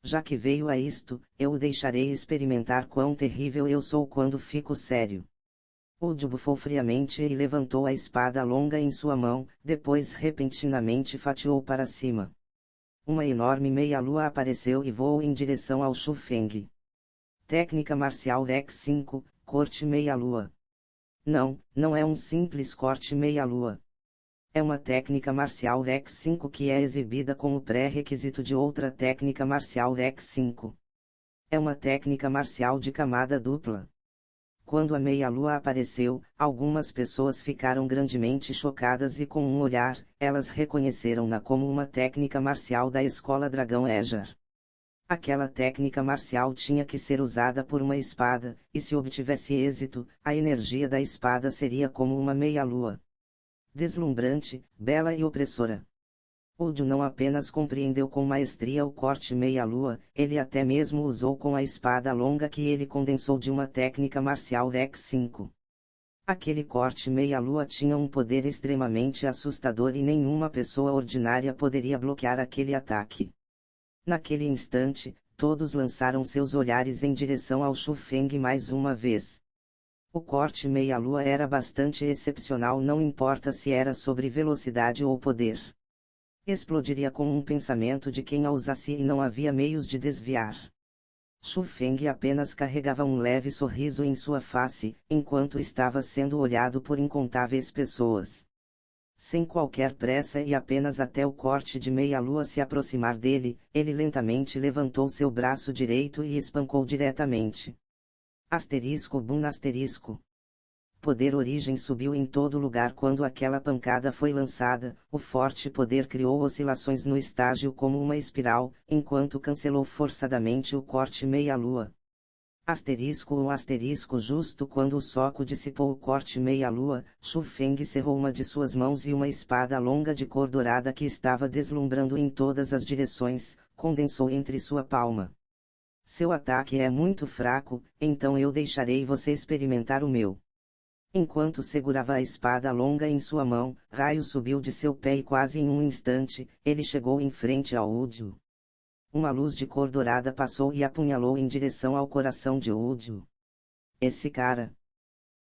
Já que veio a isto, eu o deixarei experimentar quão terrível eu sou quando fico sério. Udio bufou friamente e levantou a espada longa em sua mão, depois repentinamente fatiou para cima. Uma enorme meia-lua apareceu e voou em direção ao Shu Feng. Técnica marcial Rex 5, corte meia-lua. Não é um simples corte meia-lua. É uma técnica marcial Rex 5 que é exibida como pré-requisito de outra técnica marcial Rex 5. É uma técnica marcial de camada dupla. Quando a meia-lua apareceu, algumas pessoas ficaram grandemente chocadas e com um olhar, elas reconheceram-na como uma técnica marcial da escola Dragão Ejar. Aquela técnica marcial tinha que ser usada por uma espada, e se obtivesse êxito, a energia da espada seria como uma meia-lua. Deslumbrante, bela e opressora. Udio não apenas compreendeu com maestria o corte meia-lua, ele até mesmo usou com a espada longa que ele condensou de uma técnica marcial Rex 5. Aquele corte meia-lua tinha um poder extremamente assustador e nenhuma pessoa ordinária poderia bloquear aquele ataque. Naquele instante, todos lançaram seus olhares em direção ao Shu Feng mais uma vez. O corte meia-lua era bastante excepcional, não importa se era sobre velocidade ou poder. Explodiria com um pensamento de quem a usasse e não havia meios de desviar. Shu Feng apenas carregava um leve sorriso em sua face, enquanto estava sendo olhado por incontáveis pessoas. Sem qualquer pressa e apenas até o corte de meia-lua se aproximar dele, ele lentamente levantou seu braço direito e espancou diretamente. Bum asterisco. Poder origem subiu em todo lugar quando aquela pancada foi lançada, o forte poder criou oscilações no estágio como uma espiral, enquanto cancelou forçadamente o corte meia-lua. Justo quando o soco dissipou o corte meia-lua, Shu Feng cerrou uma de suas mãos e uma espada longa de cor dourada que estava deslumbrando em todas as direções, condensou entre sua palma. Seu ataque é muito fraco, então eu deixarei você experimentar o meu. Enquanto segurava a espada longa em sua mão, raio subiu de seu pé e quase em um instante, ele chegou em frente ao Udio. Uma luz de cor dourada passou e apunhalou em direção ao coração de Udio. Esse cara.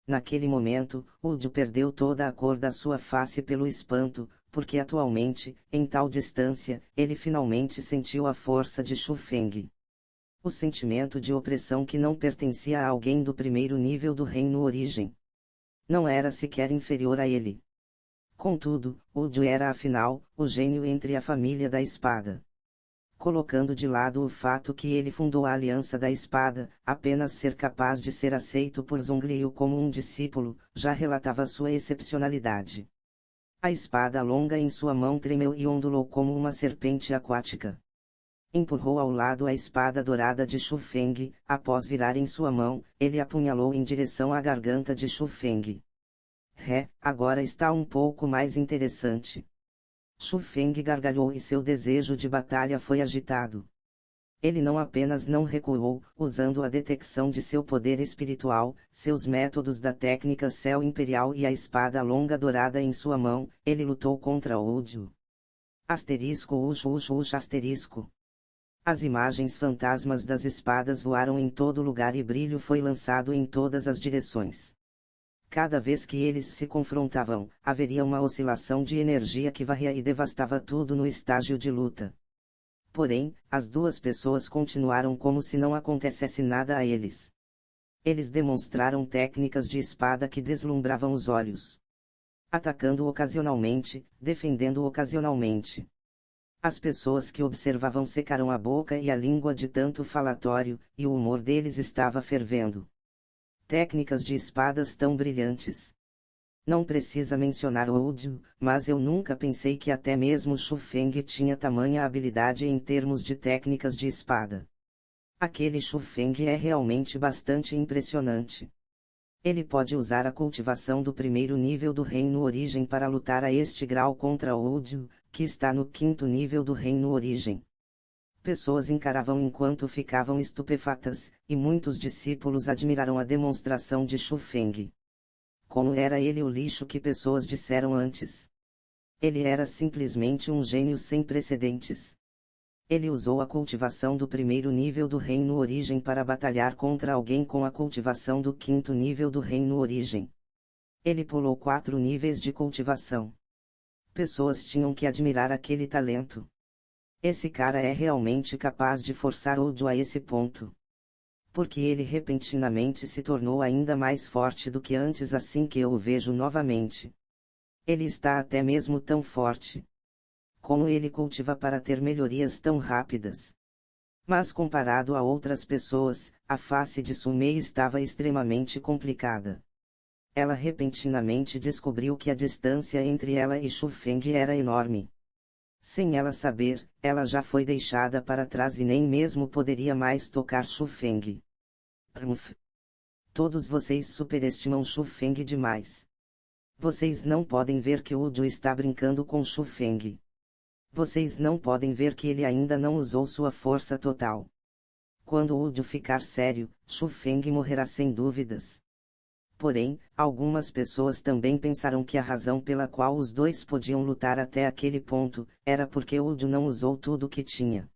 Naquele momento, Udio perdeu toda a cor da sua face pelo espanto, porque atualmente, em tal distância, ele finalmente sentiu a força de Shu Feng. O sentimento de opressão que não pertencia a alguém do primeiro nível do Reino Origem. Não era sequer inferior a ele. Contudo, Udio era afinal, o gênio entre a família da espada. Colocando de lado o fato que ele fundou a Aliança da Espada, apenas ser capaz de ser aceito por Zongliu como um discípulo, já relatava sua excepcionalidade. A espada longa em sua mão tremeu e ondulou como uma serpente aquática. Empurrou ao lado a espada dourada de Shu Feng, após virar em sua mão, ele apunhalou em direção à garganta de Shu Feng. Agora está um pouco mais interessante. Shu Feng gargalhou e seu desejo de batalha foi agitado. Ele não apenas não recuou, usando a detecção de seu poder espiritual, seus métodos da técnica Céu Imperial e a espada longa dourada em sua mão, ele lutou contra Uju. Asterisco. As imagens fantasmas das espadas voaram em todo lugar e brilho foi lançado em todas as direções. Cada vez que eles se confrontavam, haveria uma oscilação de energia que varria e devastava tudo no estágio de luta. Porém, as duas pessoas continuaram como se não acontecesse nada a eles. Eles demonstraram técnicas de espada que deslumbravam os olhos. Atacando ocasionalmente, defendendo ocasionalmente. As pessoas que observavam secaram a boca e a língua de tanto falatório, e o humor deles estava fervendo. Técnicas de espadas tão brilhantes. Não precisa mencionar Uju, mas eu nunca pensei que até mesmo Shu Feng tinha tamanha habilidade em termos de técnicas de espada. Aquele Shu Feng é realmente bastante impressionante. Ele pode usar a cultivação do primeiro nível do Reino Origem para lutar a este grau contra Uju, que está no quinto nível do Reino Origem. Pessoas encaravam enquanto ficavam estupefatas, e muitos discípulos admiraram a demonstração de Shu Feng. Como era ele o lixo que pessoas disseram antes? Ele era simplesmente um gênio sem precedentes. Ele usou a cultivação do primeiro nível do Reino Origem para batalhar contra alguém com a cultivação do quinto nível do Reino Origem. Ele pulou 4 níveis de cultivação. Pessoas tinham que admirar aquele talento. Esse cara é realmente capaz de forçar Uju a esse ponto. Porque ele repentinamente se tornou ainda mais forte do que antes assim que eu o vejo novamente. Ele está até mesmo tão forte. Como ele cultiva para ter melhorias tão rápidas. Mas comparado a outras pessoas, a face de Sumei estava extremamente complicada. Ela repentinamente descobriu que a distância entre ela e Shu Feng era enorme. Sem ela saber, ela já foi deixada para trás e nem mesmo poderia mais tocar Shu Feng. Todos vocês superestimam Shu Feng demais. Vocês não podem ver que Uju está brincando com Shu Feng. Vocês não podem ver que ele ainda não usou sua força total. Quando Uju ficar sério, Shu Feng morrerá sem dúvidas. Porém, algumas pessoas também pensaram que a razão pela qual os dois podiam lutar até aquele ponto, era porque Uju não usou tudo o que tinha.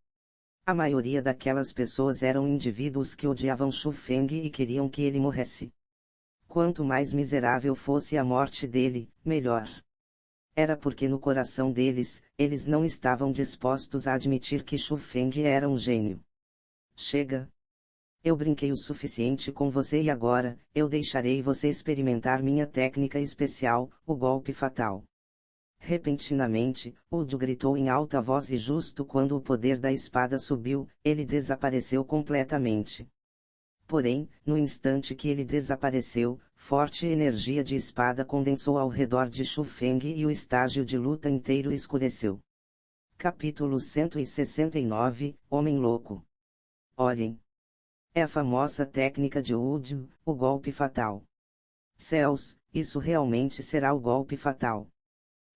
A maioria daquelas pessoas eram indivíduos que odiavam Shu Feng e queriam que ele morresse. Quanto mais miserável fosse a morte dele, melhor. Era porque no coração deles, eles não estavam dispostos a admitir que Shu Feng era um gênio. Chega! Eu brinquei o suficiente com você e agora, eu deixarei você experimentar minha técnica especial, o golpe fatal. Repentinamente, Uju gritou em alta voz e justo quando o poder da espada subiu, ele desapareceu completamente. Porém, no instante que ele desapareceu, forte energia de espada condensou ao redor de Shu Feng e o estágio de luta inteiro escureceu. Capítulo 169, Homem Louco. Olhem! É a famosa técnica de Uju, o golpe fatal. Céus, isso realmente será o golpe fatal.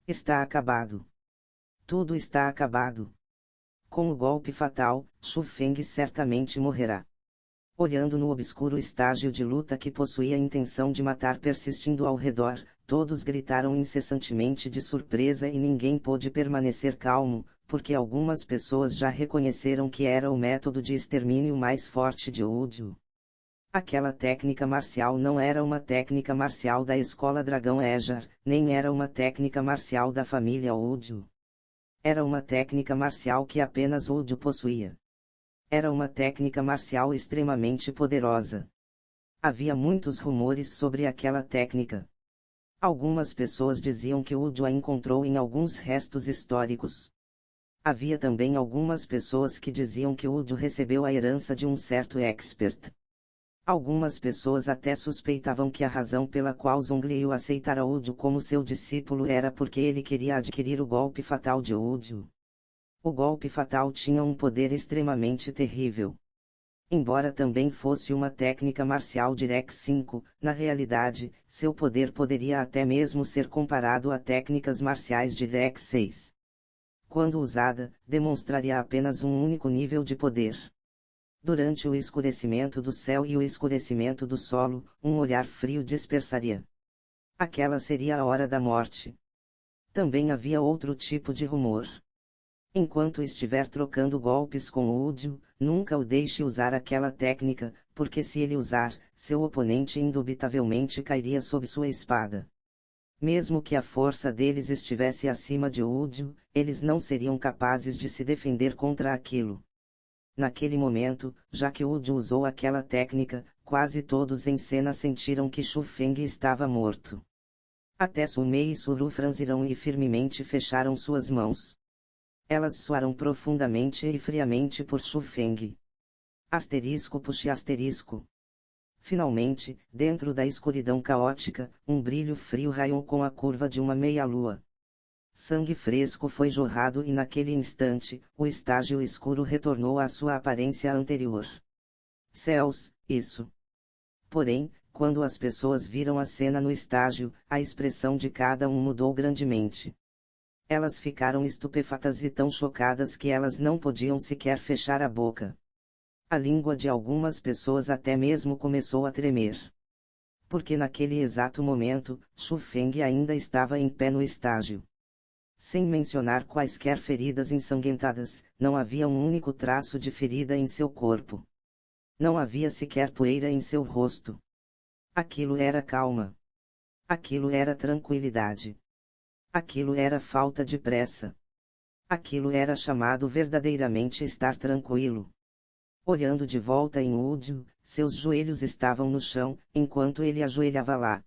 Está acabado. Tudo está acabado. Com o golpe fatal, Shu Feng certamente morrerá. Olhando no obscuro estágio de luta que possuía a intenção de matar persistindo ao redor, todos gritaram incessantemente de surpresa e ninguém pôde permanecer calmo, porque algumas pessoas já reconheceram que era o método de extermínio mais forte de Uju. Aquela técnica marcial não era uma técnica marcial da escola Dragão Ejar, nem era uma técnica marcial da família Uju. Era uma técnica marcial que apenas Uju possuía. Era uma técnica marcial extremamente poderosa. Havia muitos rumores sobre aquela técnica. Algumas pessoas diziam que Uju a encontrou em alguns restos históricos. Havia também algumas pessoas que diziam que Uju recebeu a herança de um certo expert. Algumas pessoas até suspeitavam que a razão pela qual Zongliu aceitara Uju como seu discípulo era porque ele queria adquirir o golpe fatal de Uju. O golpe fatal tinha um poder extremamente terrível. Embora também fosse uma técnica marcial Direct 5, na realidade, seu poder poderia até mesmo ser comparado a técnicas marciais Direct 6. Quando usada, demonstraria apenas um único nível de poder. Durante o escurecimento do céu e o escurecimento do solo, um olhar frio dispersaria. Aquela seria a hora da morte. Também havia outro tipo de rumor. Enquanto estiver trocando golpes com o Udio, nunca o deixe usar aquela técnica, porque se ele usar, seu oponente indubitavelmente cairia sob sua espada. Mesmo que a força deles estivesse acima de Udio, eles não seriam capazes de se defender contra aquilo. Naquele momento, já que Udio usou aquela técnica, quase todos em cena sentiram que Shu Feng estava morto. Até Su Mei e Suru franziram e firmemente fecharam suas mãos. Elas suaram profundamente e friamente por Shu Feng. Asterisco puxe asterisco. Finalmente, dentro da escuridão caótica, um brilho frio raiou com a curva de uma meia-lua. Sangue fresco foi jorrado e naquele instante, o estágio escuro retornou à sua aparência anterior. Céus, isso! Porém, quando as pessoas viram a cena no estágio, a expressão de cada um mudou grandemente. Elas ficaram estupefatas e tão chocadas que elas não podiam sequer fechar a boca. A língua de algumas pessoas até mesmo começou a tremer. Porque naquele exato momento, Shu Feng ainda estava em pé no estágio. Sem mencionar quaisquer feridas ensanguentadas, não havia um único traço de ferida em seu corpo. Não havia sequer poeira em seu rosto. Aquilo era calma. Aquilo era tranquilidade. Aquilo era falta de pressa. Aquilo era chamado verdadeiramente estar tranquilo. Olhando de volta em Udio, seus joelhos estavam no chão, enquanto ele ajoelhava lá.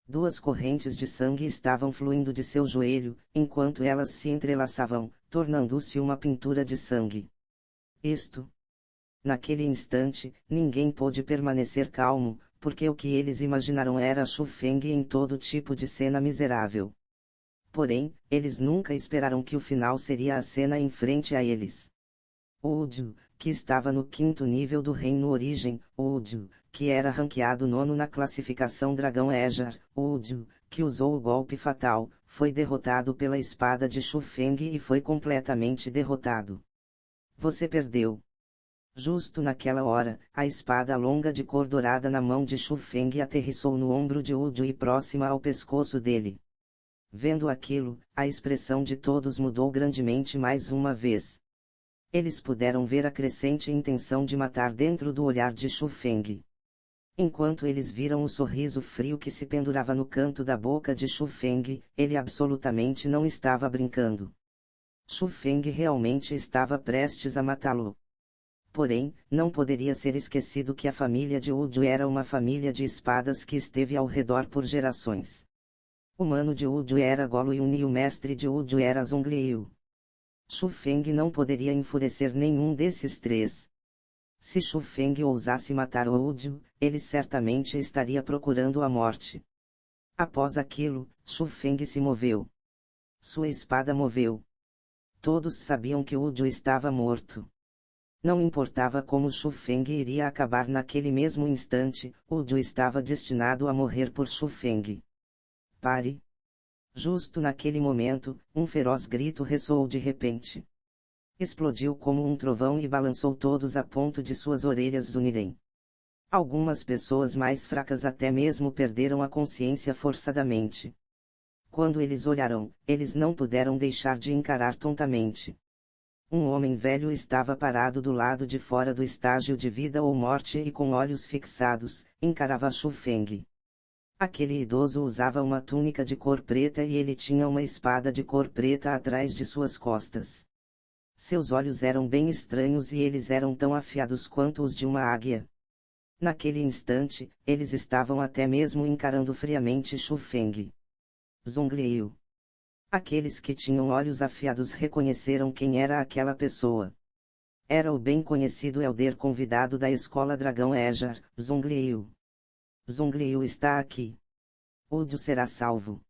Duas correntes de sangue estavam fluindo de seu joelho, enquanto elas se entrelaçavam, tornando-se uma pintura de sangue. Naquele instante, ninguém pôde permanecer calmo, porque o que eles imaginaram era Shu Feng em todo tipo de cena miserável. Porém, eles nunca esperaram que o final seria a cena em frente a eles. Udio, que estava no 5º nível do Reino Origem, Udio, que era ranqueado 9º na classificação Dragão Ejar, Udio, que usou o golpe fatal, foi derrotado pela espada de Shu Feng e foi completamente derrotado. Você perdeu. Justo naquela hora, a espada longa de cor dourada na mão de Shu Feng aterrissou no ombro de Udio e próxima ao pescoço dele. Vendo aquilo, a expressão de todos mudou grandemente mais uma vez. Eles puderam ver a crescente intenção de matar dentro do olhar de Shu Feng. Enquanto eles viram o sorriso frio que se pendurava no canto da boca de Shu Feng, ele absolutamente não estava brincando. Shu Feng realmente estava prestes a matá-lo. Porém, não poderia ser esquecido que a família de Udio era uma família de espadas que esteve ao redor por gerações. O mano de Udio era Golo Yun e o mestre de Udio era Zongliu. Shu Feng não poderia enfurecer nenhum desses três. Se Shu Feng ousasse matar o Udio, ele certamente estaria procurando a morte. Após aquilo, Shu Feng se moveu. Sua espada moveu. Todos sabiam que Udio estava morto. Não importava como Shu Feng iria acabar naquele mesmo instante, Udio estava destinado a morrer por Shu Feng. Pare! Justo naquele momento, um feroz grito ressoou de repente. Explodiu como um trovão e balançou todos a ponto de suas orelhas unirem. Algumas pessoas mais fracas até mesmo perderam a consciência forçadamente. Quando eles olharam, eles não puderam deixar de encarar tontamente. Um homem velho estava parado do lado de fora do estágio de vida ou morte e com olhos fixados, encarava Shu Feng. Aquele idoso usava uma túnica de cor preta e ele tinha uma espada de cor preta atrás de suas costas. Seus olhos eram bem estranhos e eles eram tão afiados quanto os de uma águia. Naquele instante, eles estavam até mesmo encarando friamente Shu Feng. Zongliu. Aqueles que tinham olhos afiados reconheceram quem era aquela pessoa. Era o bem conhecido Elder convidado da escola Dragão Ejar, Zongliu. Zongliu está aqui. Udio será salvo.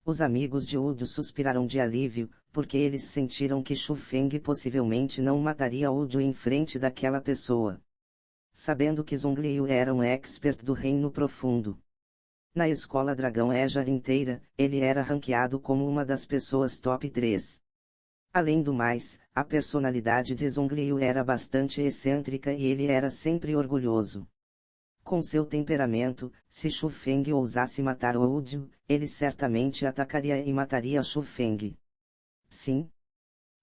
Os amigos de Udio suspiraram de alívio, porque eles sentiram que Shu Feng possivelmente não mataria Udio em frente daquela pessoa. sabendo que Zhong Liu era um expert do Reino Profundo. Na escola Dragão Ejar inteira, ele era ranqueado como uma das pessoas top 3. Além do mais, a personalidade de Zhong Liu era bastante excêntrica e ele era sempre orgulhoso. Com seu temperamento, se Shu Feng ousasse matar Wu Jiu, ele certamente atacaria e mataria Shu Feng. Sim.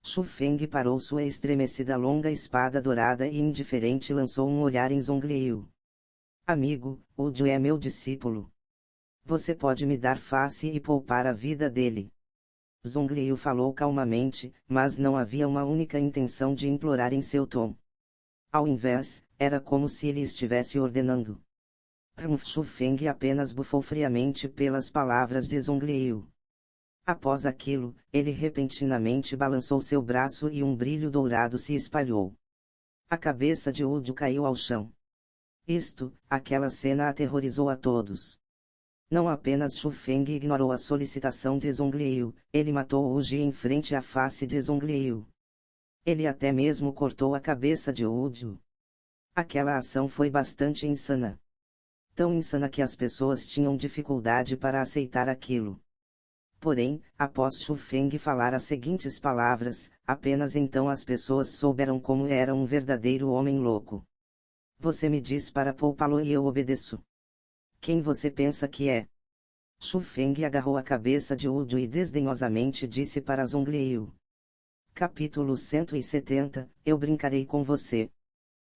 Shu Feng parou sua estremecida longa espada dourada e indiferente lançou um olhar em Zhong Liu. Amigo, Wu Jiu é meu discípulo. Você pode me dar face e poupar a vida dele. Zhong Liu falou calmamente, mas não havia uma única intenção de implorar em seu tom. Ao invés, era como se ele estivesse ordenando. Shu Feng apenas bufou friamente pelas palavras de Zhong Liu. Após aquilo, ele repentinamente balançou seu braço e um brilho dourado se espalhou. A cabeça de Wu Jiu caiu ao chão. Aquela cena aterrorizou a todos. Não apenas Shu Feng ignorou a solicitação de Zhong Liu, ele matou Wu Ji em frente à face de Zhong Liu. Ele até mesmo cortou a cabeça de Wu Jiu. Aquela ação foi bastante insana. Tão insana que as pessoas tinham dificuldade para aceitar aquilo. Porém, após Shu Feng falar as seguintes palavras, apenas então as pessoas souberam como era um verdadeiro homem louco. Você me diz para poupá-lo e eu obedeço. Quem você pensa que é? Shu Feng agarrou a cabeça de Wu Jiu e desdenhosamente disse para Zhong Liu. Capítulo 170, Eu brincarei com você.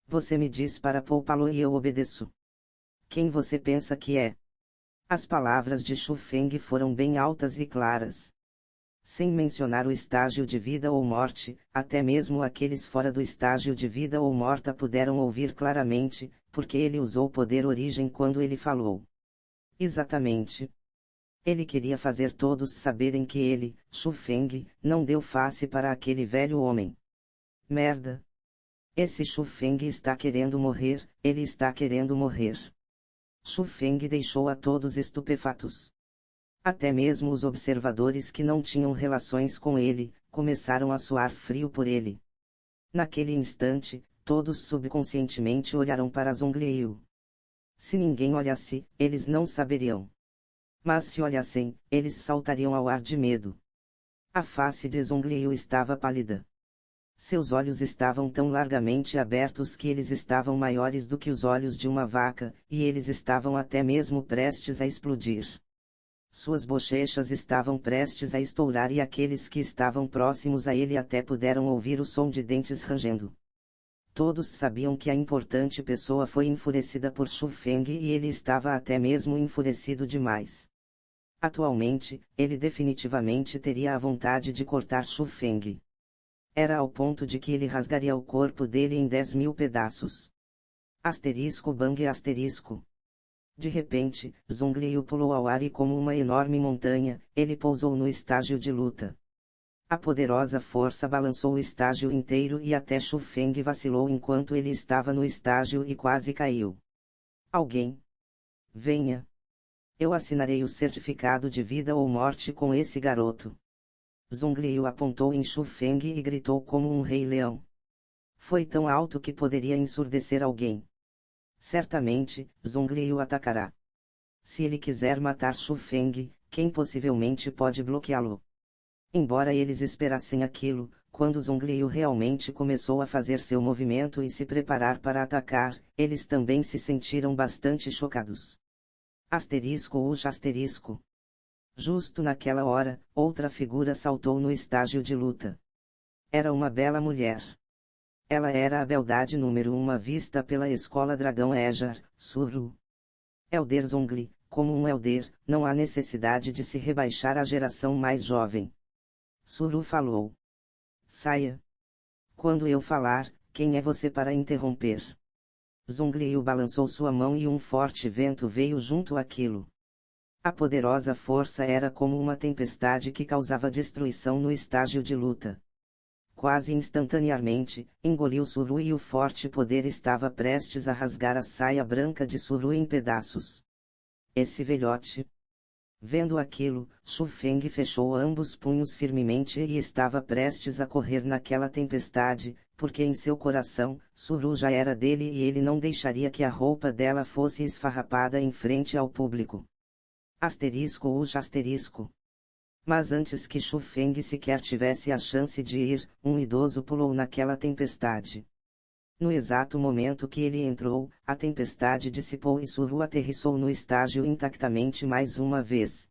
Você me diz para poupá-lo e eu obedeço. Quem você pensa que é? As palavras de Shu Feng foram bem altas e claras. Sem mencionar o estágio de vida ou morte, até mesmo aqueles fora do estágio de vida ou morta puderam ouvir claramente, porque ele usou poder origem quando ele falou. Exatamente. Ele queria fazer todos saberem que ele, Shu Feng, não deu face para aquele velho homem. Merda. Esse Shu Feng está querendo morrer, ele está querendo morrer. Shu Feng deixou a todos estupefatos. Até mesmo os observadores que não tinham relações com ele, começaram a suar frio por ele. Naquele instante, todos subconscientemente olharam para Zhong Liu. Se ninguém olhasse, eles não saberiam. Mas se olhassem, eles saltariam ao ar de medo. A face de Zhong Liu estava pálida. Seus olhos estavam tão largamente abertos que eles estavam maiores do que os olhos de uma vaca, e eles estavam até mesmo prestes a explodir. Suas bochechas estavam prestes a estourar e aqueles que estavam próximos a ele até puderam ouvir o som de dentes rangendo. Todos sabiam que a importante pessoa foi enfurecida por Shu Feng e ele estava até mesmo enfurecido demais. Atualmente, ele definitivamente teria a vontade de cortar Shu Feng. Era ao ponto de que ele rasgaria o corpo dele em 10.000 pedaços. Asterisco bang asterisco. De repente, Zhong Liu pulou ao ar e como uma enorme montanha, ele pousou no estágio de luta. A poderosa força balançou o estágio inteiro e até Shu Feng vacilou enquanto ele estava no estágio e quase caiu. Alguém? Venha. Eu assinarei o certificado de vida ou morte com esse garoto. Zhong Liu apontou em Shu Feng e gritou como um rei-leão. Foi tão alto que poderia ensurdecer alguém. Certamente, Zhong Liu atacará. Se ele quiser matar Shu Feng, quem possivelmente pode bloqueá-lo? Embora eles esperassem aquilo, quando Zhong Liu realmente começou a fazer seu movimento e se preparar para atacar, eles também se sentiram bastante chocados. Asterisco. Justo naquela hora, outra figura saltou no estágio de luta. Era uma bela mulher. Ela era a beldade número 1 vista pela escola Dragão Ejar, Suru. Elder Zhong Li, como um Elder, não há necessidade de se rebaixar à geração mais jovem. Suru falou. Saia. Quando eu falar, quem é você para interromper? Zhong Liu balançou sua mão e um forte vento veio junto àquilo. A poderosa força era como uma tempestade que causava destruição no estágio de luta. Quase instantaneamente, engoliu Suru e o forte poder estava prestes a rasgar a saia branca de Suru em pedaços. Esse velhote. Vendo aquilo, Shu Feng fechou ambos punhos firmemente e estava prestes a correr naquela tempestade, porque em seu coração, Suru já era dele e ele não deixaria que a roupa dela fosse esfarrapada em frente ao público. ***. Mas antes que Xu Feng sequer tivesse a chance de ir, um idoso pulou naquela tempestade. No exato momento que ele entrou, a tempestade dissipou e Suru aterrissou no estágio intactamente mais uma vez.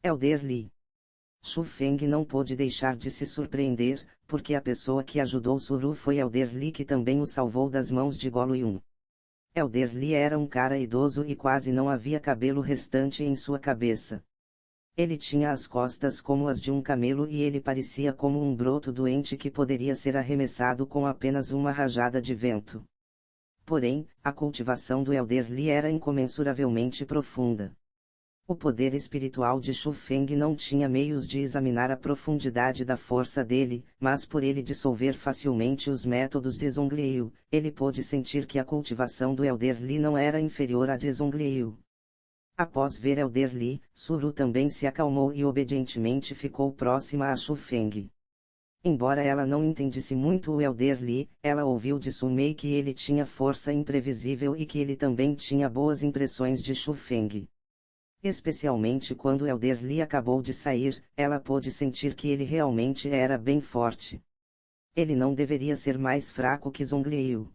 Elder Li. Xu Feng não pôde deixar de se surpreender, porque a pessoa que ajudou Suru foi Elder Li, que também o salvou das mãos de Golo Yun. Elder Li era um cara idoso e quase não havia cabelo restante em sua cabeça. Ele tinha as costas como as de um camelo e ele parecia como um broto doente que poderia ser arremessado com apenas uma rajada de vento. Porém, a cultivação do Elder Li era incomensuravelmente profunda. O poder espiritual de Xu Feng não tinha meios de examinar a profundidade da força dele, mas por ele dissolver facilmente os métodos de Zongliu, ele pôde sentir que a cultivação do Elder Li não era inferior à de Zongliu. Após ver Elder Li, Suru também se acalmou e obedientemente ficou próxima a Xu Feng. Embora ela não entendesse muito o Elder Li, ela ouviu de Su Mei que ele tinha força imprevisível e que ele também tinha boas impressões de Xu Feng. Especialmente quando Elder Li acabou de sair, ela pôde sentir que ele realmente era bem forte. Ele não deveria ser mais fraco que Zongliu.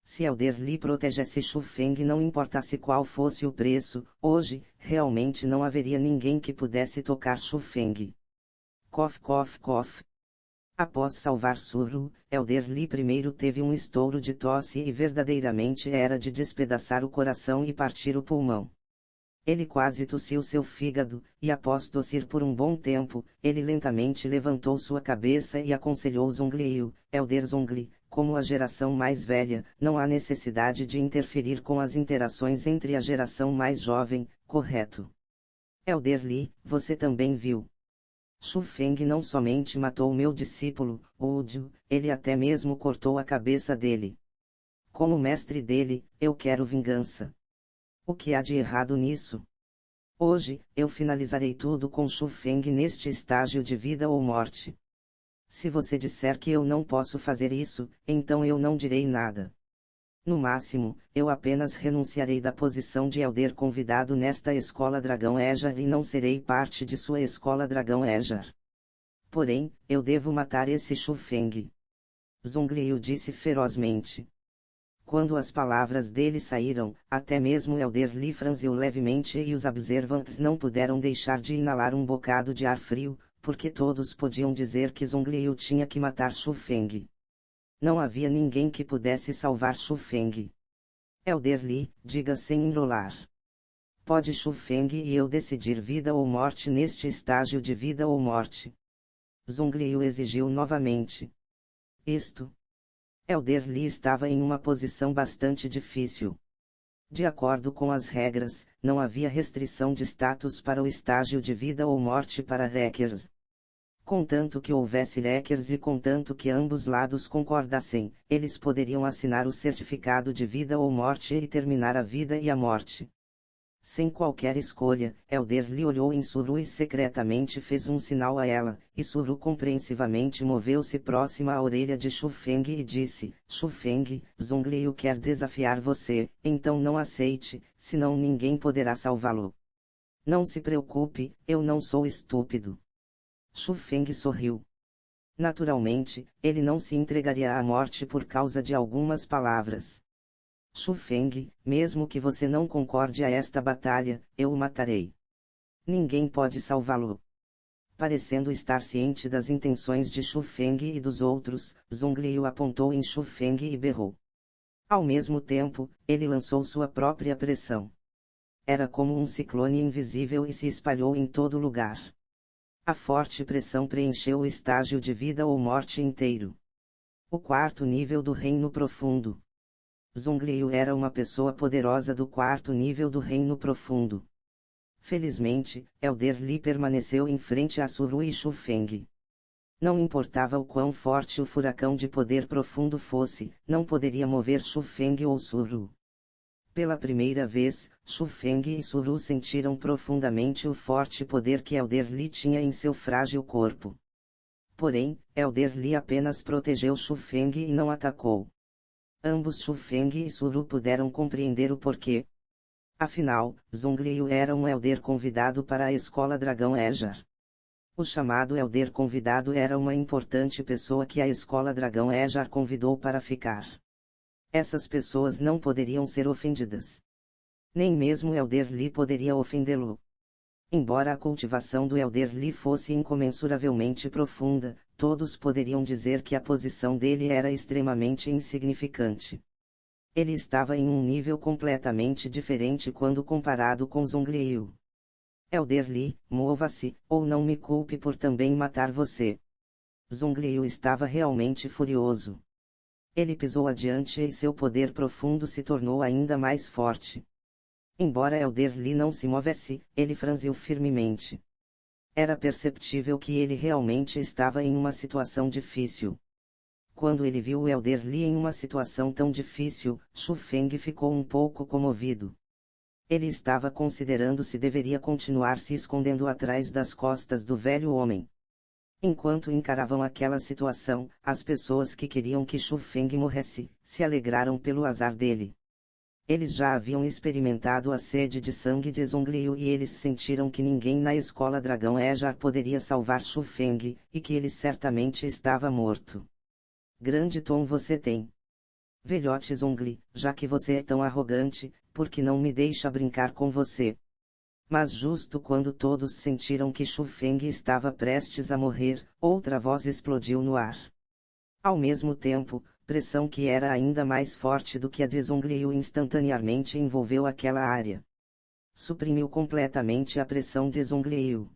Se Elder Li protegesse Xu Feng, não importasse qual fosse o preço, hoje, realmente não haveria ninguém que pudesse tocar Xu Feng. Cof cof cof. Após salvar Suru, Elder Li primeiro teve um estouro de tosse e verdadeiramente era de despedaçar o coração e partir o pulmão. Ele quase tossiu seu fígado, e após tossir por um bom tempo, ele lentamente levantou sua cabeça e aconselhou Zongliu: Elder Zongli, como a geração mais velha, não há necessidade de interferir com as interações entre a geração mais jovem, correto? Elder Li, você também viu. Xu Feng não somente matou meu discípulo, Udiu, ele até mesmo cortou a cabeça dele. Como mestre dele, eu quero vingança. O que há de errado nisso? Hoje, eu finalizarei tudo com Xu Feng neste estágio de vida ou morte. Se você disser que eu não posso fazer isso, então eu não direi nada. No máximo, eu apenas renunciarei da posição de Elder convidado nesta escola Dragão Ejar e não serei parte de sua escola Dragão Ejar. Porém, eu devo matar esse Xu Feng. Zongliu disse ferozmente. Quando as palavras dele saíram, até mesmo Elder Li franziu levemente e os observantes não puderam deixar de inalar um bocado de ar frio, porque todos podiam dizer que Zongliu tinha que matar Xu Feng. Não havia ninguém que pudesse salvar Xu Feng. Elder Li, diga sem enrolar. Pode Xu Feng e eu decidir vida ou morte neste estágio de vida ou morte? Zongliu exigiu novamente. Isto. Elder Li estava em uma posição bastante difícil. De acordo com as regras, não havia restrição de status para o estágio de vida ou morte para Wreckers. Contanto que houvesse Wreckers e contanto que ambos lados concordassem, eles poderiam assinar o certificado de vida ou morte e terminar a vida e a morte. Sem qualquer escolha, Elder Li olhou em Suru e secretamente fez um sinal a ela, e Suru compreensivamente moveu-se próxima à orelha de Xu Feng e disse: Xu Feng, Zongliu quer desafiar você, então não aceite, senão ninguém poderá salvá-lo. Não se preocupe, eu não sou estúpido. Xu Feng sorriu. Naturalmente, ele não se entregaria à morte por causa de algumas palavras. Xu Feng, mesmo que você não concorde a esta batalha, eu o matarei. Ninguém pode salvá-lo. Parecendo estar ciente das intenções de Xu Feng e dos outros, Zongliu apontou em Xu Feng e berrou. Ao mesmo tempo, ele lançou sua própria pressão. Era como um ciclone invisível e se espalhou em todo lugar. A forte pressão preencheu o estágio de vida ou morte inteiro. O quarto nível do Reino Profundo. Zongliu era uma pessoa poderosa do quarto nível do Reino Profundo. Felizmente, Elder Li permaneceu em frente a Suru e Xu Feng. Não importava o quão forte o furacão de poder profundo fosse, não poderia mover Xu Feng ou Suru. Pela primeira vez, Xu Feng e Suru sentiram profundamente o forte poder que Elder Li tinha em seu frágil corpo. porém, Elder Li apenas protegeu Xu Feng e não atacou. Ambos Xu Feng e Suru puderam compreender o porquê. Afinal, Zhong Liu era um Elder convidado para a escola Dragão Ejar. O chamado Elder convidado era uma importante pessoa que a escola Dragão Ejar convidou para ficar. Essas pessoas não poderiam ser ofendidas. Nem mesmo Elder Li poderia ofendê-lo. Embora a cultivação do Elder Li fosse incomensuravelmente profunda, todos poderiam dizer que a posição dele era extremamente insignificante. Ele estava em um nível completamente diferente quando comparado com Zhong Liu. Elder Li, mova-se, ou não me culpe por também matar você. Zhong Liu estava realmente furioso. Ele pisou adiante e seu poder profundo se tornou ainda mais forte. Embora Elder Li não se movesse, ele franziu firmemente. Era perceptível que ele realmente estava em uma situação difícil. Quando ele viu o Elder Li em uma situação tão difícil, Xu Feng ficou um pouco comovido. Ele estava considerando se deveria continuar se escondendo atrás das costas do velho homem. Enquanto encaravam aquela situação, as pessoas que queriam que Xu Feng morresse, se alegraram pelo azar dele. Eles já haviam experimentado a sede de sangue de Zhong Liu e eles sentiram que ninguém na escola Dragão Ejar poderia salvar Xu Feng, e que ele certamente estava morto. Grande tom você tem. Velhote Zhong Li, já que você é tão arrogante, por que não me deixa brincar com você? Mas justo quando todos sentiram que Xu Feng estava prestes a morrer, outra voz explodiu no ar. Ao mesmo tempo, pressão que era ainda mais forte do que a de Zhong Liu instantaneamente envolveu aquela área. Suprimiu completamente a pressão de Zhong Liu.